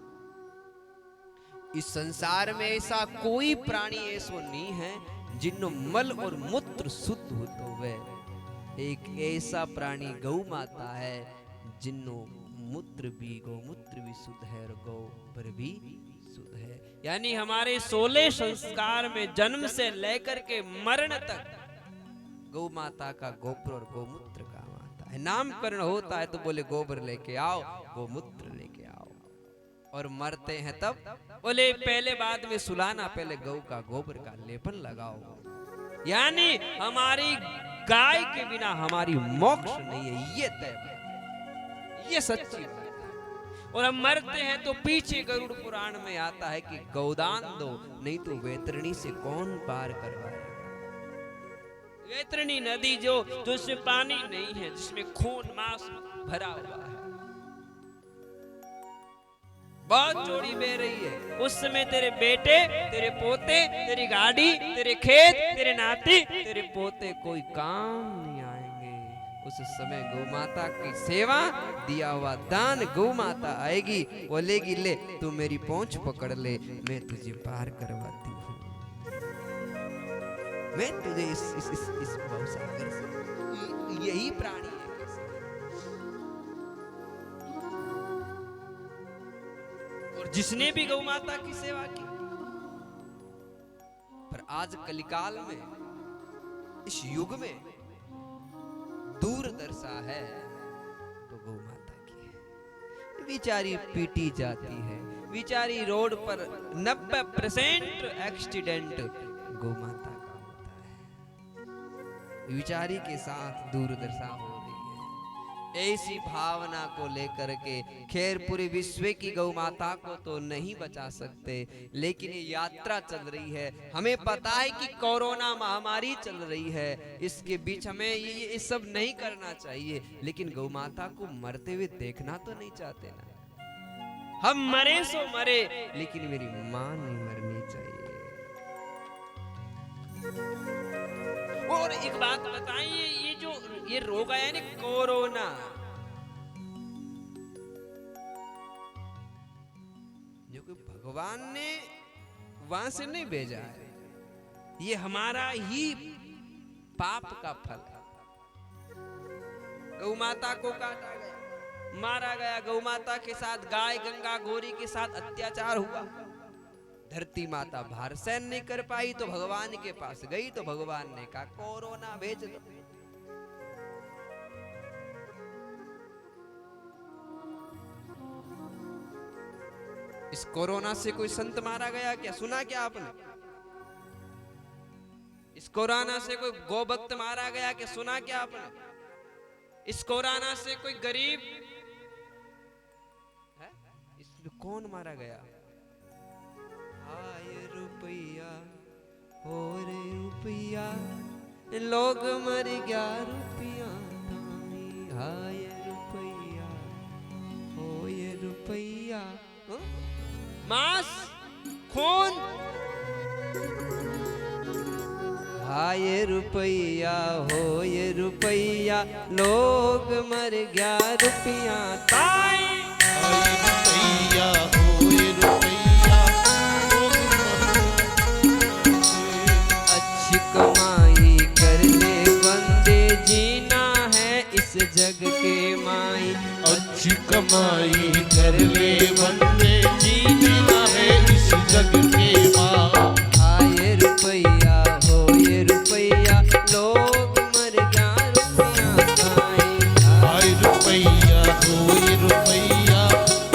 [SPEAKER 1] इस संसार में ऐसा कोई प्राणी ऐसा नहीं है जिन्नो मल और मूत्र शुद्ध हो तो वह एक ऐसा प्राणी गौ माता है जिन्नो मूत्र भी, गौमूत्र भी शुद्ध है और गोबर भी शुद्ध है।
[SPEAKER 3] यानी हमारे 16 संस्कार में जन्म से लेकर के मरण तक
[SPEAKER 1] गौ माता का गोबर और गौमूत्र काम आता है। नामकरण होता है तो बोले गोबर लेके आओ, गौमूत्र लेके आओ, और मरते हैं तब
[SPEAKER 3] बोले पहले बाद में
[SPEAKER 1] सुलाना, पहले गौ का गोबर का लेपन लगाओ।
[SPEAKER 3] यानी हमारी गाय के बिना हमारी
[SPEAKER 1] मोक्ष नहीं है, ये तय बात, ये सच्ची बात है।
[SPEAKER 3] और हम मरते हैं तो पीछे गरुड़ पुराण में आता है कि
[SPEAKER 1] गौदान दो, नहीं तो वैतरणी से कौन पार करवाएगा।
[SPEAKER 3] वैतरणी नदी जो जिसमें पानी नहीं है, जिसमें खून मांस भरा हुआ है, बहुत चौड़ी बह रही है, उस समय तेरे बेटे, तेरे पोते, तेरी गाड़ी, तेरे खेत, तेरे नाती,
[SPEAKER 1] तेरे पोते कोई काम नहीं आएंगे। उस समय गौ माता की सेवा, दिया हुआ दान, गौ माता आएगी, बोलेगी ले तू मेरी पहुंच पकड़ ले, मैं तुझे पार करवाती हूँ, मैं तुझे इस भवसागर से। यही प्राणी है।
[SPEAKER 3] और जिसने भी गौ माता की सेवा की,
[SPEAKER 1] पर आज कलिकाल में, इस युग में दूरदर्शा है तो गौ माता की है। बेचारी पीटी जाती है, बेचारी रोड पर 90% एक्सीडेंट गौ माता का होता है। बेचारी के साथ दूरदर्शा हो रही है। ऐसी भावना को लेकर के खैर पूरे विश्व की गौ माता को तो नहीं बचा सकते, लेकिन ये यात्रा चल रही है। हमें पता है कि कोरोना महामारी चल रही है, इसके बीच हमें ये सब नहीं करना चाहिए, लेकिन गौ माता को मरते हुए देखना तो नहीं चाहते ना।
[SPEAKER 3] हम मरे सो मरे,
[SPEAKER 1] लेकिन मेरी मां नहीं मरनी चाहिए।
[SPEAKER 3] और एक बात बताइए, ये रोग आया ना कोरोना,
[SPEAKER 1] जो कि भगवान ने वहां से नहीं भेजा है,
[SPEAKER 3] ये हमारा ही
[SPEAKER 1] पाप का फल है। गौ माता को काटा गया, मारा गया, गौ माता के साथ गाय गंगा गौरी के साथ अत्याचार हुआ। धरती माता भार सहन नहीं कर पाई तो भगवान के पास गई, तो भगवान ने कहा कोरोना भेज दो। इस कोरोना से कोई संत मारा गया क्या? सुना क्या आपने? इस कोरोना से कोई गोभक्त मारा गया क्या? सुना क्या आपने? इस कोरोना से कोई गरीब है? इसमें कौन मारा गया? हाय रुपया हो रे रुपया, लोग मर गया रुपया ताई। हाय रुपया हो ये रुपया,
[SPEAKER 3] मांस खून
[SPEAKER 1] आए रुपया हो ये रुपया, लोग मर गया रुपया ताई।
[SPEAKER 2] आई रुपैया हो ये रुपैया, लोग मर गए।
[SPEAKER 1] अच्छी कमाई कर ले बंदे, जीना है इस जग के माई।
[SPEAKER 2] अच्छी कमाई कर ले बंदे, जीना है इस जग के माँ।
[SPEAKER 1] आए रुपया हो ये रुपया, लोग मर गया रुपया ताई।
[SPEAKER 2] आई रुपैया हो ये रुपैया,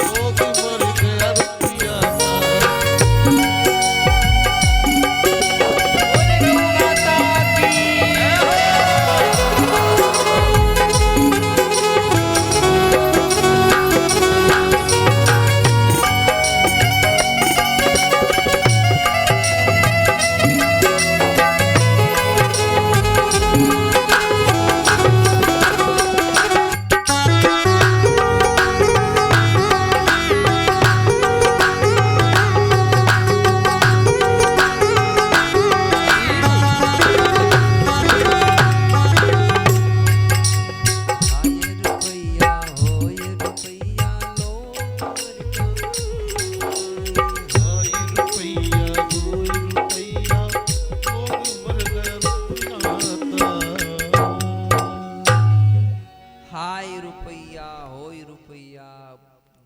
[SPEAKER 2] लोग मर गया रुपया का।
[SPEAKER 1] बोले गौ माता की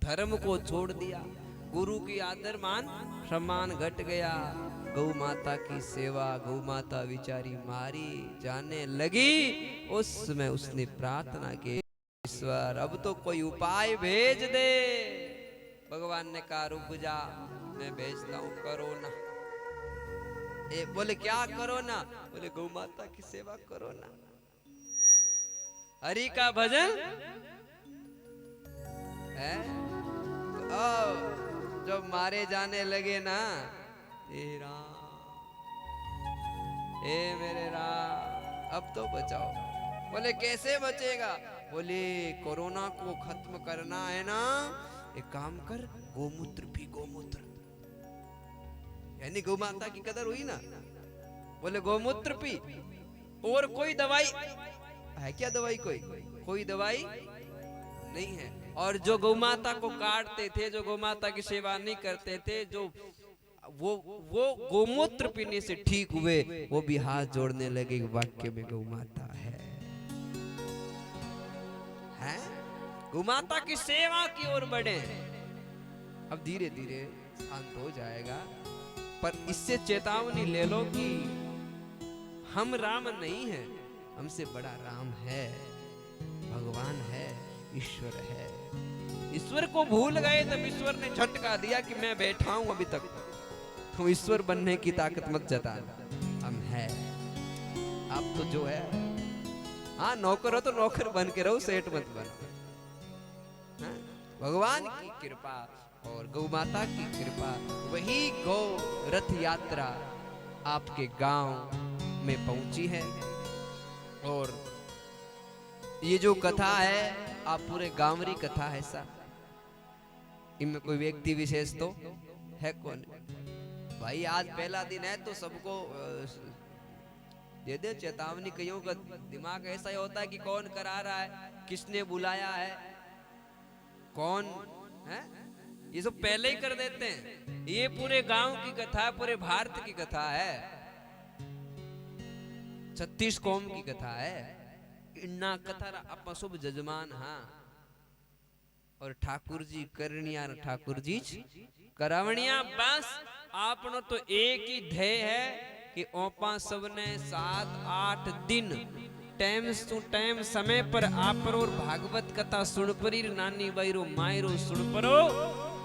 [SPEAKER 1] धर्म को छोड़ दिया, गुरु की आदर मान सम्मान घट गया। गौ माता की सेवा, गौ माता विचारी मारी जाने लगी। उस समय उसने प्रार्थना की, ईश्वर अब तो कोई उपाय भेज दे। भगवान ने कहा रुक जा, मैं भेजता हूं, करो ना। बोले क्या करो ना? बोले गौ माता की सेवा करो ना, हरि का भजन है। जब मारे जाने लगे ना, हे राम, हे मेरे राम, अब तो बचाओ। बोले कैसे बचेगा? बोले कोरोना को खत्म करना है ना, एक काम कर, गोमूत्र पी, गोमूत्र। यानी गौ माता की कदर हुई ना। बोले गोमूत्र पी, और कोई दवाई है क्या? दवाई कोई दवाई नहीं है। और जो गौ माता को काटते थे, जो गौ माता की सेवा नहीं करते थे, जो वो गोमूत्र पीने से ठीक हुए, वो भी हाथ जोड़ने लगे, वाक्य में गौ माता है। गौ माता की सेवा की ओर बढ़े। अब धीरे धीरे शांत हो जाएगा, पर इससे चेतावनी ले लो कि हम राम नहीं है, हमसे बड़ा राम है, भगवान है, ईश्वर है। ईश्वर को भूल गए तब ईश्वर ने झटका दिया कि मैं बैठा हूं अभी तक, तुम ईश्वर बनने की ताकत मत जताना, हम है। आप तो जो है, हाँ नौकर हो तो नौकर बन के रहो, सेठ मत बनो। भगवान की कृपा और गौ माता की कृपा, वही गौ रथ यात्रा आपके गांव में पहुंची है। और ये जो कथा है, आप पूरे गांवरी कथा है सर, इनमें कोई व्यक्ति विशेष तो है कौन? भाई आज पहला दिन है तो सबको दे दे चेतावनी। कईयों का दिमाग ऐसा ही होता है कि कौन करा रहा है, किसने बुलाया है, कौन है, ये सब पहले ही कर देते हैं। ये पूरे गांव की कथा, पूरे भारत की कथा है, 36 कौम की कथा है। इन्ना कथा आप सब जजमान, हाँ, और ठाकुर जी करनिया, ठाकुर जी करावणिया। बस आपनो तो एक ही ध्येय है कि ओपा सबने 7-8 दिन टाइम टू टाइम समय पर आप और भागवत कथा सुन परी, नानी बैरो मायरो सुन परो,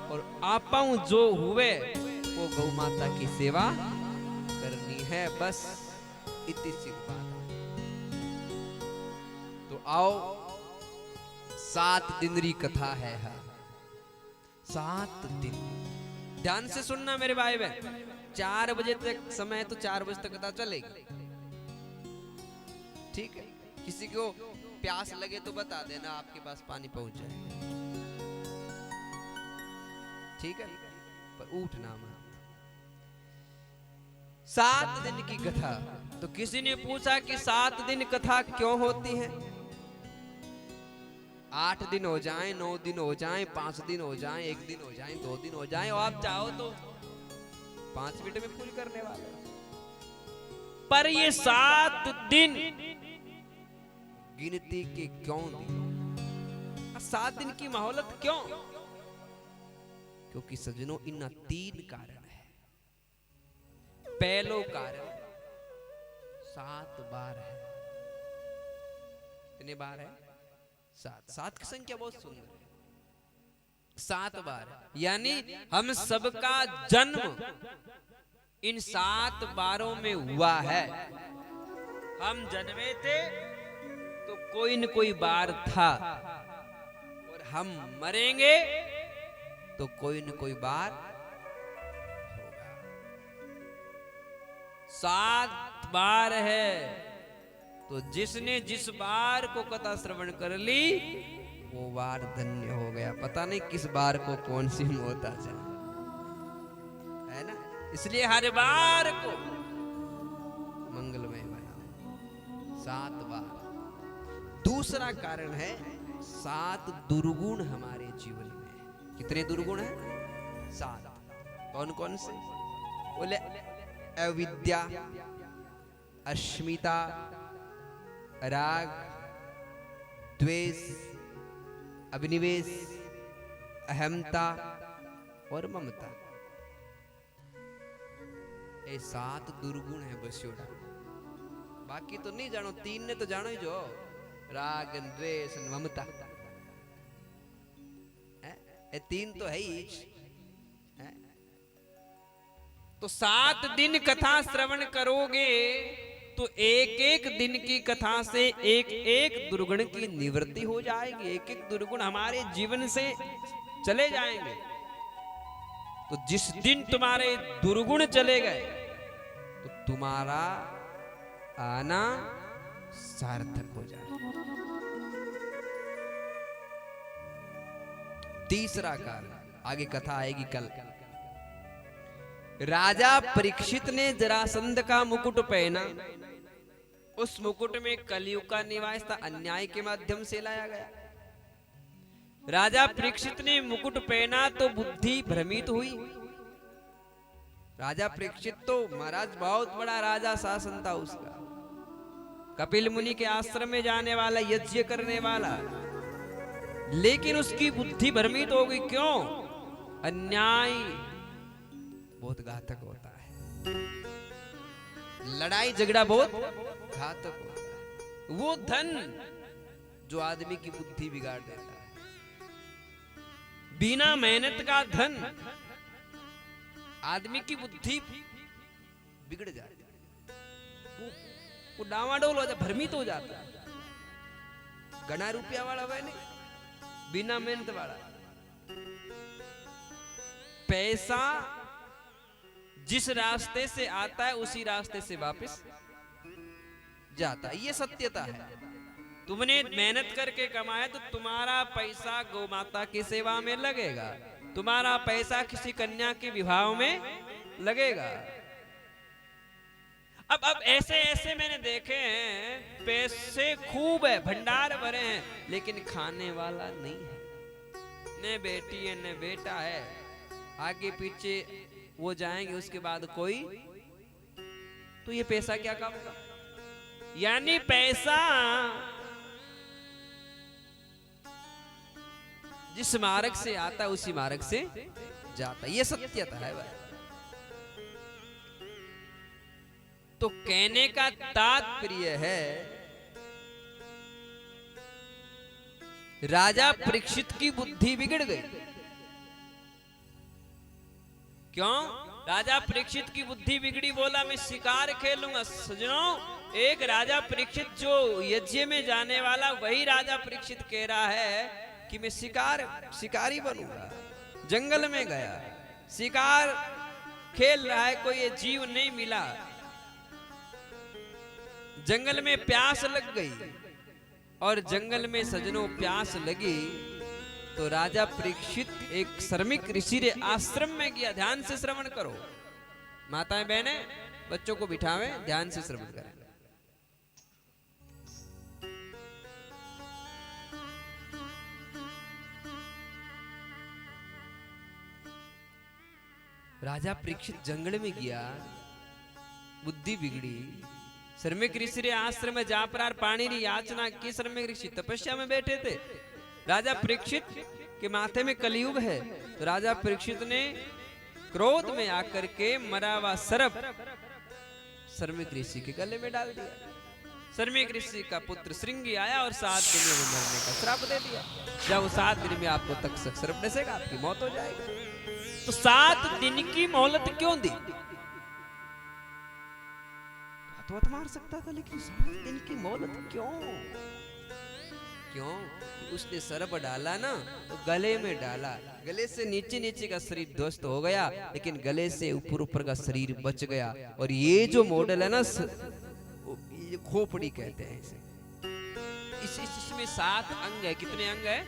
[SPEAKER 1] और आपाऊ जो हुए वो गौ माता की सेवा करनी है, बस इतनी सी बात। तो आओ, 7 दिन री कथा है, 7 दिन ध्यान से सुनना मेरे भाई बहन। 4 बजे तक समय, तो 4 बजे तक कथा चलेगी, ठीक है? किसी को प्यास लगे तो बता देना, आपके पास पानी पहुंच जाएगा, ठीक है? पर उठना मत। 7 दिन की कथा।
[SPEAKER 3] तो किसी ने पूछा कि 7 दिन कथा क्यों होती है?
[SPEAKER 1] 8 दिन हो जाएं, 9 दिन हो जाएं, 5 दिन हो जाएं, 1 दिन हो जाएं, 2 दिन हो जाएं, और आप चाहो तो 5 मिनट में पूरी करने वाले।
[SPEAKER 3] पर ये 7 दिन
[SPEAKER 1] गिनती के क्यों दी?
[SPEAKER 3] 7 दिन की मोहलत क्यों?
[SPEAKER 1] क्योंकि सज्जनों इन 3 कारण है। पहलो कारण 7 बार है। कितने बार है? 7। 7 की संख्या बहुत सुंदर है। 7 बार,
[SPEAKER 3] यानी हम सबका जन्म इन 7 बारों में हुआ है। हम जन्मे थे तो कोई न कोई बार था, और हम मरेंगे
[SPEAKER 1] तो कोई न कोई बार होगा।
[SPEAKER 3] 7 बार है, तो जिसने जिस बार को कथा श्रवण कर ली
[SPEAKER 1] वो बार धन्य हो गया। पता नहीं किस बार को कौन सी मौत आ जाए, है ना?
[SPEAKER 3] इसलिए हर बार को
[SPEAKER 1] मंगलमय बनाओ। 7 बार। दूसरा कारण है 7 दुर्गुण हमारे जीवन में। कितने दुर्गुण हैं? 7। कौन कौन से? बोले अविद्या, अस्मिता, राग, द्वेष, अभिनिवेश, अहमता और ममता। ये 7 दुर्गुण है बस्योड़ा। बाकी तो नहीं जानो, 3 ने तो जानो ही, जो राग, द्वेष, ममता, ये 3 तो है ही।
[SPEAKER 3] तो 7 दिन कथा श्रवण करोगे तो एक एक दिन की कथा से एक एक दुर्गुण की निवृत्ति हो जाएगी। एक एक दुर्गुण हमारे जीवन से चले जाएंगे। तो जिस दिन तुम्हारे दुर्गुण चले गए
[SPEAKER 1] तो तुम्हारा आना सार्थक हो जाए। तीसरा कारण, आगे कथा आएगी कल। राजा परीक्षित ने जरासंध का मुकुट पहना। उस मुकुट में कलयुग का निवास था, अन्याय के माध्यम से लाया गया। राजा परीक्षित ने मुकुट पहना तो बुद्धि भ्रमित हुई। राजा परीक्षित तो महाराज बहुत बड़ा राजा शासन था उसका, कपिल मुनि के आश्रम में जाने वाला, यज्ञ करने वाला, लेकिन उसकी बुद्धि भ्रमित हो गई। क्यों? अन्याय बहुत घातक होता है, लड़ाई झगड़ा बहुत घातक होता है। वो धन जो आदमी की बुद्धि बिगाड़ देता है, बिना मेहनत का धन आदमी की बुद्धि बिगड़ जाती है, वो डावाडोल हो जाता, भ्रमित हो जाता है। घना रुपया वाला वह नहीं, बिना मेहनत वाला। पैसा जिस रास्ते से आता है उसी रास्ते से वापस जाता है, ये सत्यता है। तुमने मेहनत करके कमाया तो तुम्हारा पैसा गौ माता की सेवा में लगेगा, तुम्हारा पैसा किसी कन्या के विवाह में लगेगा। अब ऐसे ऐसे मैंने देखे हैं, पैसे खूब है, भंडार भरे हैं, लेकिन खाने वाला नहीं है। न बेटी है न बेटा है, आगे पीछे वो जाएंगे, उसके बाद कोई, तो ये पैसा क्या काम का? यानी पैसा जिस मार्ग से आता है उसी मार्ग से जाता है, ये सत्यता है भाई। तो कहने का तात्पर्य है, राजा परीक्षित की बुद्धि बिगड़ गई। क्यों? राजा परीक्षित की बुद्धि बिगड़ी, बोला मैं शिकार खेलूंगा। सजनों, एक राजा परीक्षित जो यज्ञ में जाने वाला, वही राजा परीक्षित कह रहा है कि मैं शिकारी बनूंगा। जंगल में गया, शिकार खेल रहा है, कोई ये जीव नहीं मिला। जंगल में प्यास लग गई, और जंगल में सजनों प्यास लगी तो राजा परीक्षित एक श्रमिक ऋषि रे आश्रम में गया। ध्यान से श्रवण करो माताएं बहनें,
[SPEAKER 3] बच्चों को बिठावे, ध्यान से श्रवण करें। राजा परीक्षित जंगल में गया, बुद्धि बिगड़ी। श्रमिक ऋषि रे आश्रम में जा प्रार पानी री याचना की। श्रमिक ऋषि तपस्या में बैठे थे। राजा परीक्षित के माथे में कलयुग है, तो राजा परीक्षित ने क्रोध में आकर के मरा हुआ सर्प श्रमिक ऋषि के गले में डाल दिया। श्रमिक ऋषि का पुत्र श्रृंगी आया और 7 दिन में मरने का श्राप दे दिया। जब वो 7 दिन में आपको तक्षक सर्प डसेगा, आपकी मौत हो जाएगी। तो 7 दिन की मोहलत क्यों दी? हाथ मार सकता था, लेकिन 7 दिन की मोहलत क्यों? क्यों? उसने सर्प डाला ना, तो गले में डाला। गले से नीचे नीचे का शरीर ध्वस्त हो गया, लेकिन गले से ऊपर ऊपर का शरीर बच गया। और ये जो मॉडल है ना, ये खोपड़ी कहते हैं इसे। इसमें 7 अंग है। कितने अंग है?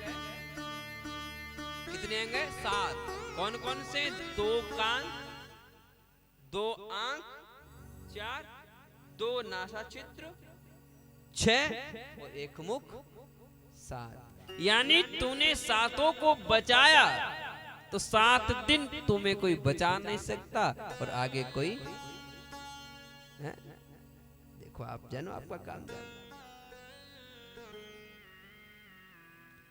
[SPEAKER 3] कितने अंग है? 7। कौन कौन से? 2 कान, 2 आंख, 4, 2 नासा छिद्र, 6 और 1 मुख, 7। यानी तूने 7 को बचाया, तो 7 दिन तुम्हें कोई बचा नहीं सकता और आगे कोई है? देखो आप जानो, आपका काम जानो।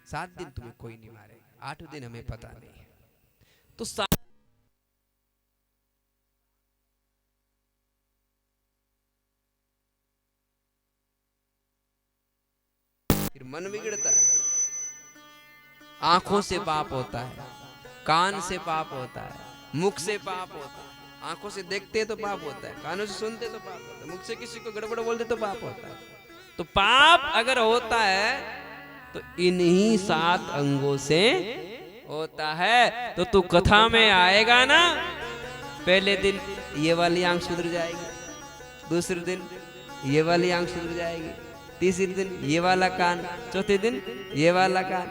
[SPEAKER 3] 7 दिन तुम्हें कोई नहीं मारेगा, 8 दिन हमें पता नहीं है। तो फिर मन बिगड़ता है। आंखों से पाप होता है, कान से पाप होता है, मुख से पाप होता है। आंखों से देखते तो पाप होता है, कानों से सुनते तो पाप होता है, मुख से किसी को गड़बड़ बोलते तो पाप होता है। तो पाप अगर होता है तो इन्हीं 7 अंगों से होता है। तो तू कथा में आएगा ना, पहले दिन ये वाली आंख सुधर जाएगी, दूसरे दिन ये वाली आंख सुधर जाएगी, तीसरे दिन ये वाला कान, चौथे दिन ये वाला कान।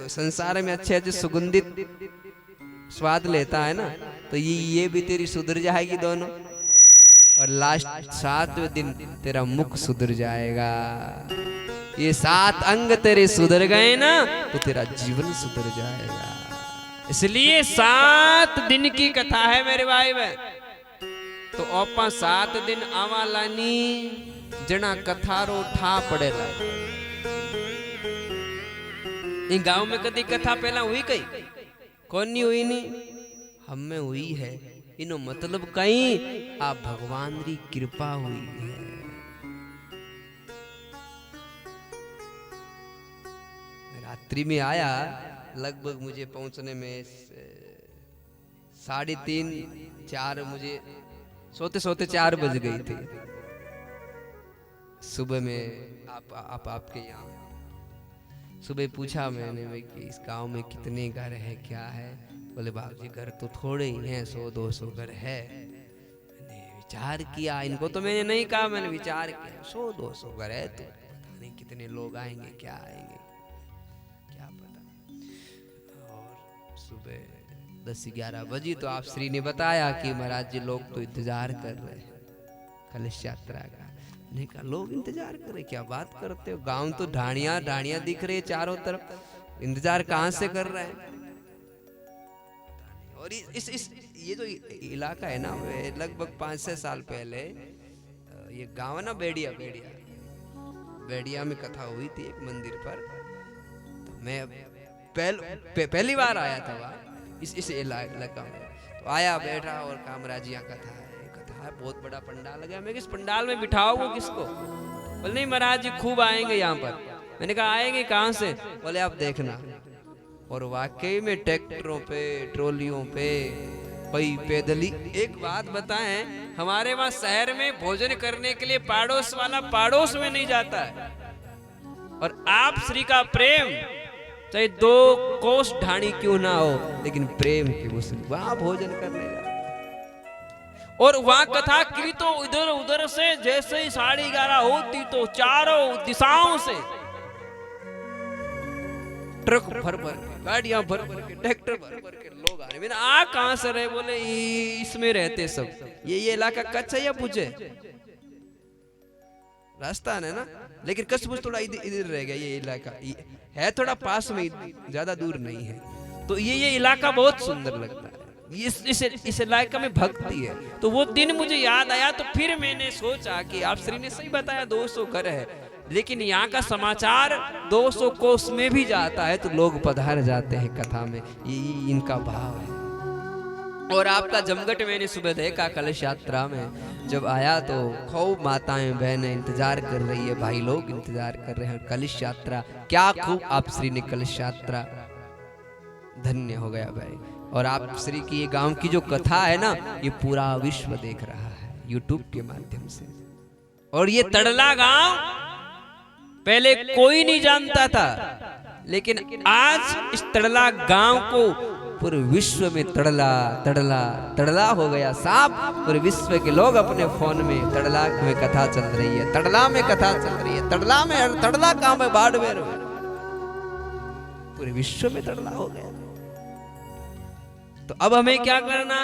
[SPEAKER 3] संसार में अच्छे अच्छे सुगंधित स्वाद लेता है ना, तो ये भी तेरी सुधर जाएगी दोनों। और लास्ट 7वें दिन तेरा मुख सुधर जाएगा। ये 7 अंग तेरे सुधर गए ना, तो तेरा जीवन सुधर जाएगा। इसलिए 7 दिन की कथा है मेरे भाई बहन। तो ओपा 7 दिन आवा लानी जना कथारो ठा पड़ेला। इन गांव में कदी कथा पहला हुई कई? कौन नहीं हुई? नहीं हम में हुई है। इनो मतलब कहीं आप भगवान री कृपा हुई है। रात्रि में आया, लगभग मुझे पहुंचने में 3:30 4 मुझे सोते सोते 4 बज गई थी। सुबह में आपके यहाँ सुबह पूछा मैंने कि इस गांव में कितने घर है, क्या है? बोले बाबूजी घर तो थोड़े ही हैं, 100-200 घर है। मैंने विचार किया, इनको तो मैंने नहीं कहा, मैंने विचार किया 100-200 घर है, तो पता नहीं कितने लोग आएंगे, क्या आएंगे, क्या पता। और सुबह 10-11 बजी तो आप श्री ने बताया कि महाराज जी लोग तो इंतजार कर रहे हैं कलश यात्रा का। मैंने कहा लोग इंतजार कर रहे, क्या बात करते हो? गांव तो ढाणियां ढाणियां दिख रही है चारों तरफ, इंतजार कहां से कर रहे हैं? और ये जो इलाका है ना, लगभग 5-6 साल पहले ये गांव है ना, बेड़िया में कथा हुई थी एक मंदिर पर। तो मैं पहली बार आया था वहाँ इस इलाका में। तो आया, बैठा और कामराज यहाँ कथा है, बहुत बड़ा पंडाल लगा। मैं किस पंडाल में बिठाओ किसको? बोले नहीं महाराज जी खूब आएंगे यहाँ पर। मैंने कहा आएंगे कहाँ से? बोले आप देखना। और वाकई में ट्रैक्टरों पे, ट्रोलियों पे, कोई पैदली। एक बात बताएं, हमारे वहां शहर में भोजन करने के लिए पाड़ोस वाला पाड़ोस में नहीं जाता है। और आप श्री का प्रेम चाहे 2 कोस ढाणी क्यों ना हो, लेकिन प्रेम की मुस्लिम वहां भोजन करने जाता। और वहां कथा की तो इधर उधर से जैसे ही 11:30 होती तो चारों दिशाओं से ट्रक भर भर के, गाड़ियां भर भर के, ट्रैक्टर भर भर के लोग आ रहे, मैंने आ कहां से रहे, बोले इसमें रहते सब, ये इलाका कच्चा या पूछे रास्ता है ना, लेकिन कच्छ पुछ थोड़ा इधर रह गया, ये इलाका है थोड़ा पास में, ज्यादा दूर नहीं है। तो ये इलाका बहुत सुंदर लगता है, इस इलाके में भक्ति है। तो वो दिन मुझे याद आया, तो फिर मैंने सोचा कि आप श्री ने सही बताया 200 घर है, लेकिन यहाँ का समाचार 200 कोस में भी जाता है, तो लोग पधार जाते हैं कथा में, ये इनका भाव है। और आपका जमघट मैंने सुबह देखा कलश यात्रा में, जब आया तो खूब माताएं बहनें इंतजार कर रही है, भाई लोग इंतजार कर रहे हैं कलश यात्रा। क्या खूब आप श्री ने कलश यात्रा, धन्य हो गया भाई। और आप श्री की ये गांव की जो कथा है ना, ये पूरा विश्व देख रहा है यूट्यूब के माध्यम से। और ये तड़ला गांव पहले कोई नहीं जानता था, लेकिन आज इस तड़ला गांव को पूरे विश्व में तड़ला तड़ला तड़ला हो गया साहब। पूरे विश्व के लोग अपने फोन में तड़ला में कथा चल रही है, तड़ला में कथा चल रही है, तड़ला में, तड़ला काम है बाड़मेर में, पूरे विश्व में तड़ला हो गया। तो अब हमें क्या करना,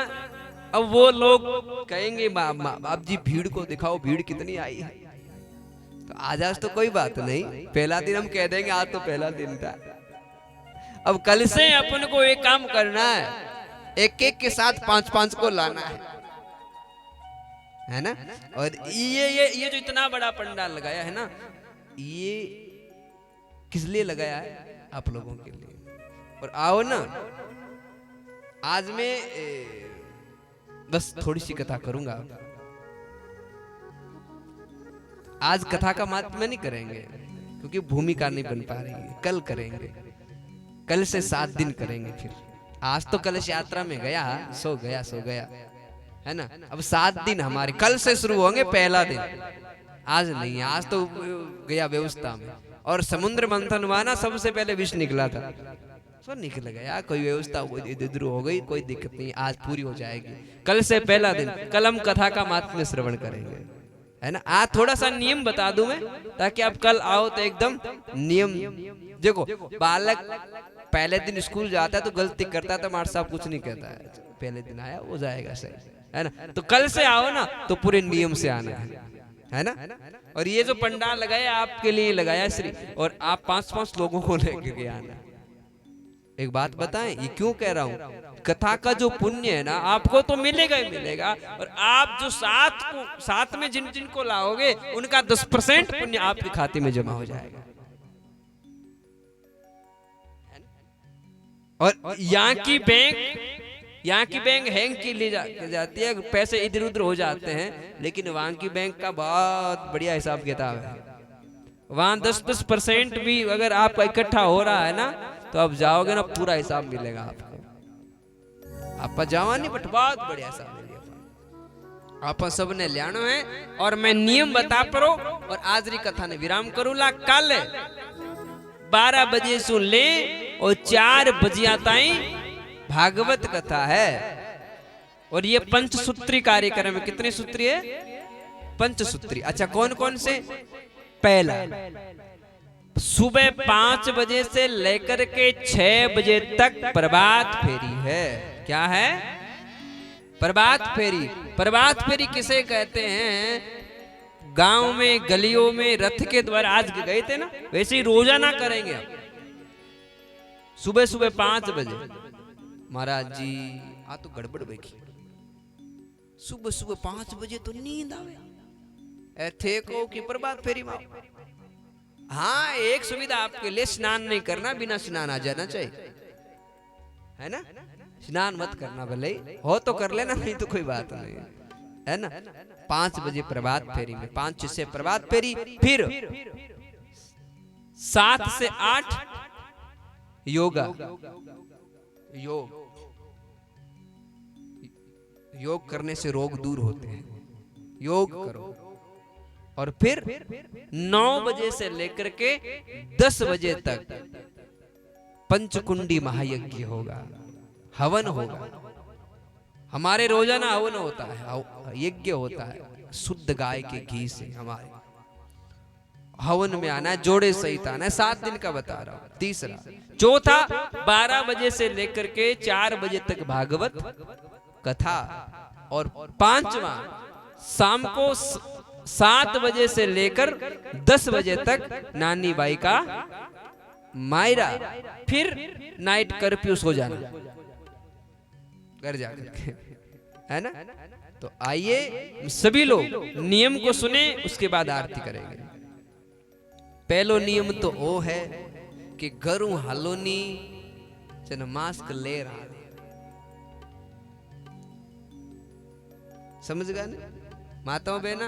[SPEAKER 3] अब वो लोग कहेंगे बाप जी भीड़ को दिखाओ, भीड़ कितनी आई है। तो आज तो कोई बात नहीं, पहला दिन हम कह देंगे आज तो पहला दिन था। अब कल से अपन को एक काम करना है, एक एक के साथ 5-5 को लाना है ना। और ये जो इतना बड़ा पंडाल लगाया है ना, ये किस लिए लगाया है, आप लोगों के लिए। और आओ ना, आज मैं बस थोड़ी सी कथा करूंगा। आज कथा का महात्म्य नहीं करेंगे क्योंकि भूमिका नहीं बन पा रही है, कल करेंगे, कल से 7 दिन करेंगे। फिर आज तो कलश यात्रा में गया, सो गया है ना। अब 7 दिन हमारे कल से शुरू होंगे, पहला दिन आज नहीं, आज तो गया व्यवस्था में। और समुद्र मंथन हुआ ना, सबसे पहले विष निकला था, सो निकल गया, कोई व्यवस्था इधर हो गई, कोई दिक्कत नहीं, आज पूरी हो जाएगी। कल से पहला दिन, कल हम कथा का महात्म्य श्रवण करेंगे, है ना। आज थोड़ा सा नियम बता दूं मैं, ताकि आप कल आओ तो एकदम नियम। देखो, बालक पहले दिन स्कूल जाता है तो गलती करता है तो मास्टर साहब कुछ नहीं कहता है, पहले दिन आया वो जाएगा सही, है ना। तो कल से आओ ना तो पूरे नियम से आना है ना। और ये जो पंडाल लगाया आपके लिए लगाया श्री, और आप 5-5 लोगों को लेकर के आना। एक बात बताएं, ये क्यों कह रहा हूं, कथा का जो पुण्य है ना आपको तो मिलेगा ही मिलेगा, और आप जो साथ में जिन को लाओगे उनका 10% पुण्य आपके खाते में जमा हो जाएगा। और यहाँ की बैंक हैंग की ले जाती है, पैसे इधर उधर हो जाते हैं, लेकिन वहां की बैंक का बहुत बढ़िया हिसाब किताब है। वहां 10% भी अगर आपका इकट्ठा हो रहा है ना, तो आप जाओगे ना पूरा हिसाब मिलेगा आपको। आप जावा नहीं, बट बहुत बढ़िया हिसाब मिलेगा। आप सबने लियानो है, और मैं नियम बता परो, और आज री कथा ने विराम करूला। कल 12 बजे सुन ले, और 4 बजिया ताई भागवत कथा है। और ये पंचसूत्री कार्यक्रम है। कितने सूत्री है? पंचसूत्री। अच्छा, कौन कौन से? पहला, सुबह 5 बजे से लेकर के 6 बजे तक प्रभात फेरी है। क्या है? प्रभात फेरी। प्रभात फेरी किसे कहते हैं? गांव में, गलियों में रथ के द्वारा आज गए थे ना, वैसे ही रोजाना करेंगे हम। सुबह सुबह 5 बजे। महाराज जी आ तो गड़बड़ बैठी, सुबह सुबह 5 बजे तो नींद आवे थे को कि प्रभात फेरी में। हाँ, एक सुविधा आपके लिए, स्नान नहीं करना, बिना स्नान आ जाना चाहिए, है ना। स्नान मत करना, भले हो तो कर लेना, नहीं तो कोई बात नहीं, है ना। 5 बजे प्रभात फेरी में, 5 से प्रभात फेरी, फिर 7 से 8 योगा। योग करने से रोग दूर होते हैं, योग करो। और फिर 9 बजे से लेकर के 10 बजे तक पंचकुंडी महायज्ञ होगा, हवन होगा। हमारे रोजाना हवन होता है, यज्ञ होता है शुद्ध गाय के घी से हमारे।
[SPEAKER 1] हवन में आना है, जोड़े सहित आना है। 7 दिन का बता रहा हूं। तीसरा,
[SPEAKER 3] चौथा 12 बजे से लेकर के 4 बजे तक भागवत
[SPEAKER 1] कथा।
[SPEAKER 3] और पांचवा शाम को 7 बजे से लेकर 10 बजे तक नानी बाई का
[SPEAKER 1] मायरा,
[SPEAKER 3] फिर नाइट कर्फ्यू सो जाना
[SPEAKER 1] घर जाकर के, है ना। तो आइए
[SPEAKER 3] सभी लोग नियम को सुने, उसके बाद आरती करेंगे।
[SPEAKER 1] पहलो नियम तो वो है कि घरू हालोनी जन मास्क ले रहा, समझ गए ना माताओं बहना।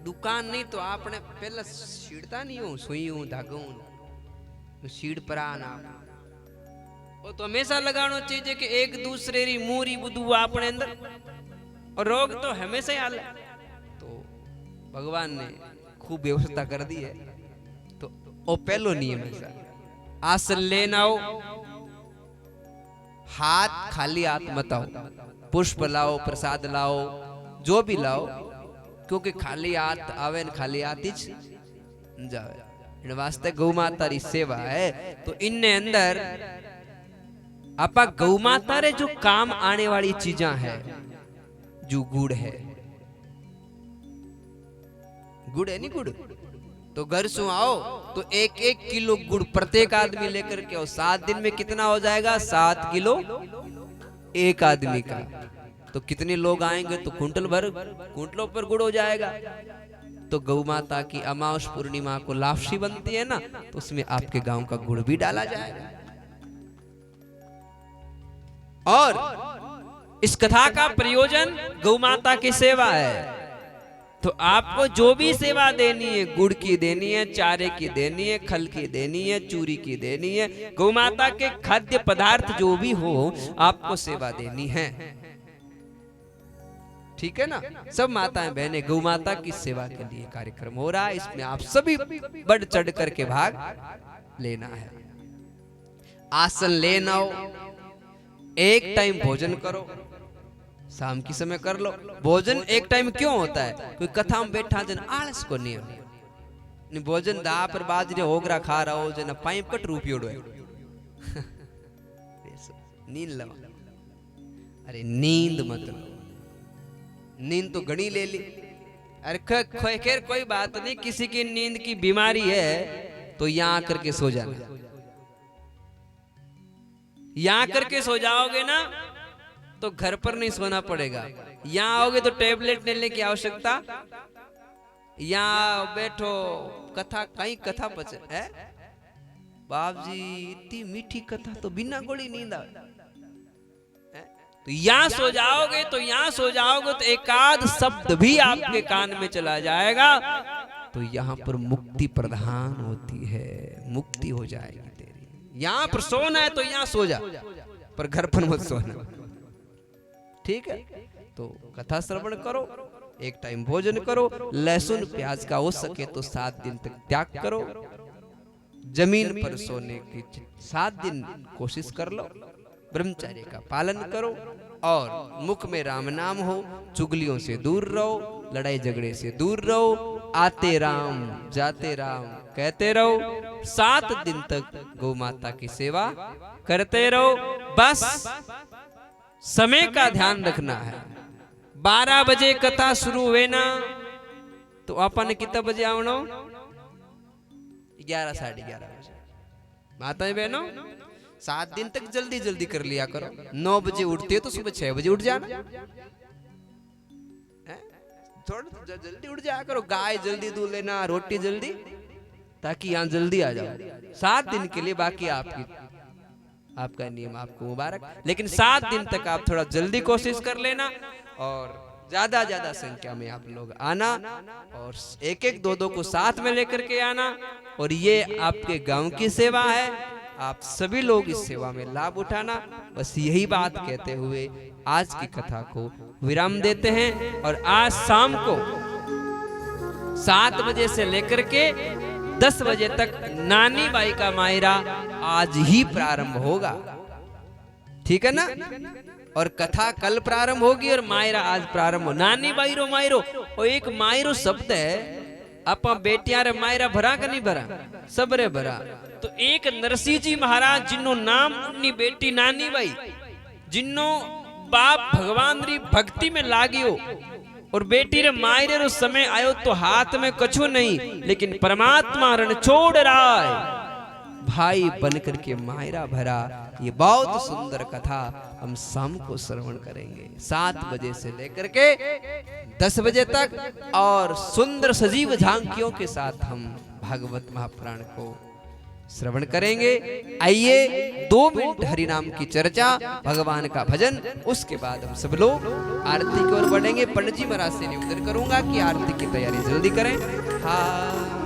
[SPEAKER 1] दुकान नहीं तो आपने पहला सीड़ता नहीं हूं, सुई हूं, धागो हूं, सीड़ पर आना।
[SPEAKER 3] वो तो हमेशा लगाना चाहिए कि एक दूसरे री मूरी बुदू अपने अंदर, और रोग तो हमेशा ही हाल है।
[SPEAKER 1] तो भगवान ने खूब व्यवस्था कर दी है। तो वो पहलो नियम है सर,
[SPEAKER 3] आसन लेना हो,
[SPEAKER 1] हाथ खाली हाथ मत आओ, पुष्प लाओ, प्रसाद लाओ, जो भी लाओ, क्योंकि खाली हाथ आवे न खाली हाथ ही जावे। इन वास्ते गौ माता री सेवा है। तो इनने अंदर आपा गौ माता रे जो काम आने वाली चीजा है, जो गुड़ है, गुड़ है नहीं, गुड़ तो घर से आओ तो 1-1 किलो गुड़ प्रत्येक आदमी लेकर के आओ। 7 दिन में कितना हो जाएगा? 7 किलो एक आदमी का। तो कितने लोग आएंगे? तो कुंटलों पर गुड़ हो जाएगा। तो गौ माता की अमावस पूर्णिमा को लापसी बनती है ना, तो उसमें आपके गांव का गुड़ भी डाला जाएगा।
[SPEAKER 3] और इस कथा का प्रयोजन गौ माता की सेवा है। तो आपको जो भी सेवा देनी है, गुड़ की देनी है, चारे की देनी है, खल की देनी है, चूरी की देनी है, गौ माता के खाद्य पदार्थ जो भी हो, आपको सेवा देनी है।
[SPEAKER 1] ठीक है ना। सब माताएं बहनें गौ माता की सेवा के लिए कार्यक्रम हो रहा है। इसमें आप सभी बढ़ चढ़ करके भाग लेना है। आसन लेना हो, एक टाइम भोजन करो, शाम की समय कर लो। भोजन एक टाइम क्यों होता है? कोई कथा में बैठा जन आलस को नहीं भोजन दा पर बाजरे होगरा खा रहा हो, जन पाइप कट रूपियोड़ो है नींद लो। अरे नींद मत लो, नींद तो घनी ले ली। अरे खैर कोई बात नहीं, किसी की नींद की बीमारी है तो यहाँ आकर के सो जाना।
[SPEAKER 3] यहाँ करके सो जाओगे ना तो घर पर नहीं सोना पड़ेगा। यहाँ आओगे तो टेबलेट लेने की आवश्यकता, यहाँ बैठो कथा, कहीं कथा पचे है
[SPEAKER 1] बाप जी, इतनी मीठी कथा तो बिना गोली नींद आवे।
[SPEAKER 3] तो यहाँ सो जाओगे तो एकाध शब्द भी आपके कान में चला जाएगा,
[SPEAKER 1] तो यहाँ पर मुक्ति प्रधान होती है, मुक्ति हो जाएगी तेरी। यहाँ पर सोना है तो यहाँ सो जा, पर घर पर मत सोना। ठीक है। तो कथा श्रवण करो, एक टाइम भोजन करो, लहसुन प्याज का हो सके तो 7 दिन तक त्याग करो। जमीन पर सोने की 7 दिन कोशिश कर लो। ब्रह्मचर्य का पालन करो और मुख में राम नाम हो। चुगलियों से दूर रहो, लड़ाई झगड़े से दूर रहो। आते राम जाते राम कहते रहो। 7 दिन तक गौ माता की सेवा करते रहो। बस समय का ध्यान रखना है। 12 बजे कथा शुरू हुए ना, तो अपन कितना बजे आवनो? 11 साढ़े 11 बजे। माताएं बहनों, 7 दिन तक जल्दी जल्दी कर लिया करो। 9 बजे उठते हो तो सुबह 6 बजे उठ जाना, थोड़ा जल्दी उठ जाया करो। गाय जल्दी दूध लेना, रोटी जल्दी, ताकि यहाँ जल्दी आ जाओ। 7 दिन के लिए बाकी आपका नियम, आपको मुबारक। लेकिन 7 दिन तक आप थोड़ा जल्दी कोशिश कर लेना और ज्यादा संख्या में आप लोग आना और 1-1, 2-2 को साथ में लेकर के आना। और ये आपके गांव की सेवा है, आप सभी लोग इस सेवा में लाभ उठाना। बस यही बात कहते हुए आज की कथा को विराम देते हैं। और आज शाम को 7 बजे से लेकर के 10 बजे तक नानी बाई का मायरा आज ही प्रारंभ होगा। ठीक है ना। और कथा कल प्रारंभ होगी और मायरा आज प्रारंभ हो। नानी बाईरो मायरो, और एक मायरो शब्द है,
[SPEAKER 3] आपा बेटियां रे मायरा भरा का नहीं भरा, सबरे भरा। तो एक नरसिंह जी महाराज जिन्नो नाम उन्नी बेटी नानी बाई, जिन्नो बाप भगवान री भक्ति में लागियो और बेटी रे मायरे रो समय आयो तो हाथ में कछु नहीं, लेकिन परमात्मा रण छोड़ रहा है, भाई बनकर के मायरा भरा। ये बहुत सुंदर कथा हम शाम को श्रवण करेंगे 7 बजे से लेकर के 10 बजे तक, और सुंदर सजीव झांकियों के साथ हम भागवत महापुराण को श्रवण करेंगे। आइए 2 मिनट हरि नाम की चर्चा, भगवान का भजन, उसके बाद हम सब लोग आरती की ओर बढ़ेंगे। पंडित जी महाराज से निवेदन करूंगा कि आरती की तैयारी जल्दी करें। हाँ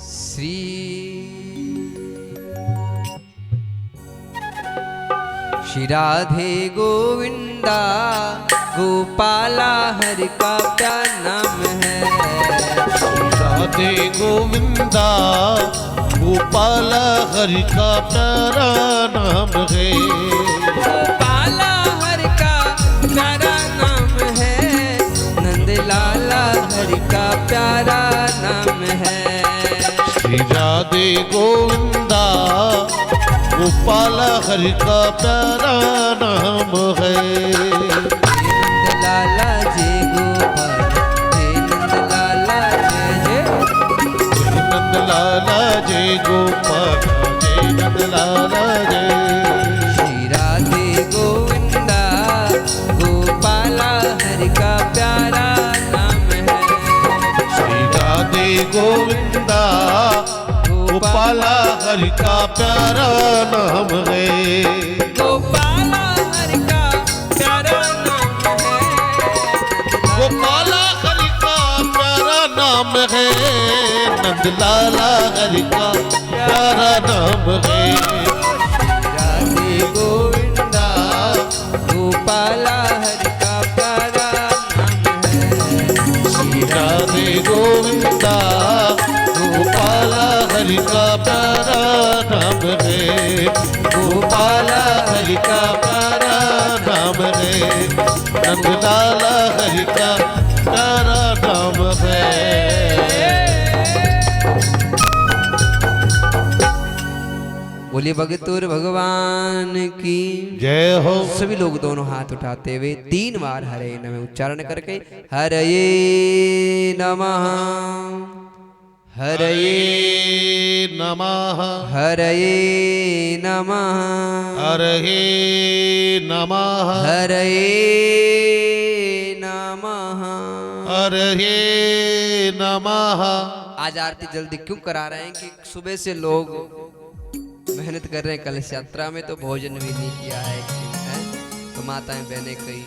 [SPEAKER 3] श्री श्री राधे गोविंदा गोपाला हरि का प्यार नाम है।
[SPEAKER 2] राधे गोविंदा गोपाला हरि का प्यारा नाम है।
[SPEAKER 3] गोपाला हरि का प्यारा नाम है, नंद लाला हरि का प्यारा नाम है।
[SPEAKER 2] श्री राधे गोविंदा गोपाला हरि का प्यारा नाम है।
[SPEAKER 3] नंद लाला जय गोपाल, जय नंद लाला जय जय,
[SPEAKER 2] नंद लाला जय गोपाल, जय नंद लाला जय।
[SPEAKER 3] श्री राधे गोविंदा गोपाला हरि का प्यारा नाम है।
[SPEAKER 2] श्री राधे गोविंदा गोपाला हरि का प्यारा नाम है।
[SPEAKER 3] गोपाला हरि का प्यारा नाम है।
[SPEAKER 2] गोपाला हरि का प्यारा नाम है। नंद लाला हरि का प्यारा नाम है।
[SPEAKER 3] राधे गोविंदा गोपाला हरि का प्यारा नाम है।
[SPEAKER 2] श्री राधे गोविंदा गोपाला हरि का प्यारा नाम है। गोपाला हरि का प्यारा नाम है। नंद लाला हरि का प्यारा नाम है।
[SPEAKER 3] बोलिए भगतुर भगवान की
[SPEAKER 2] जय हो।
[SPEAKER 3] सभी लोग दोनों हाथ उठाते हुए 3 बार हरे नमः उच्चारण करके हरये नमः, हरये
[SPEAKER 2] नमः,
[SPEAKER 3] हरये नमः,
[SPEAKER 2] हरये नमः,
[SPEAKER 3] हरये नमः,
[SPEAKER 2] हरये नमः।
[SPEAKER 3] आज आरती जल्दी क्यों करा रहे हैं कि सुबह से लोग मेहनत कर रहे हैं कलश यात्रा में, तो भोजन भी नहीं किया है, तो माताएं बहनें कई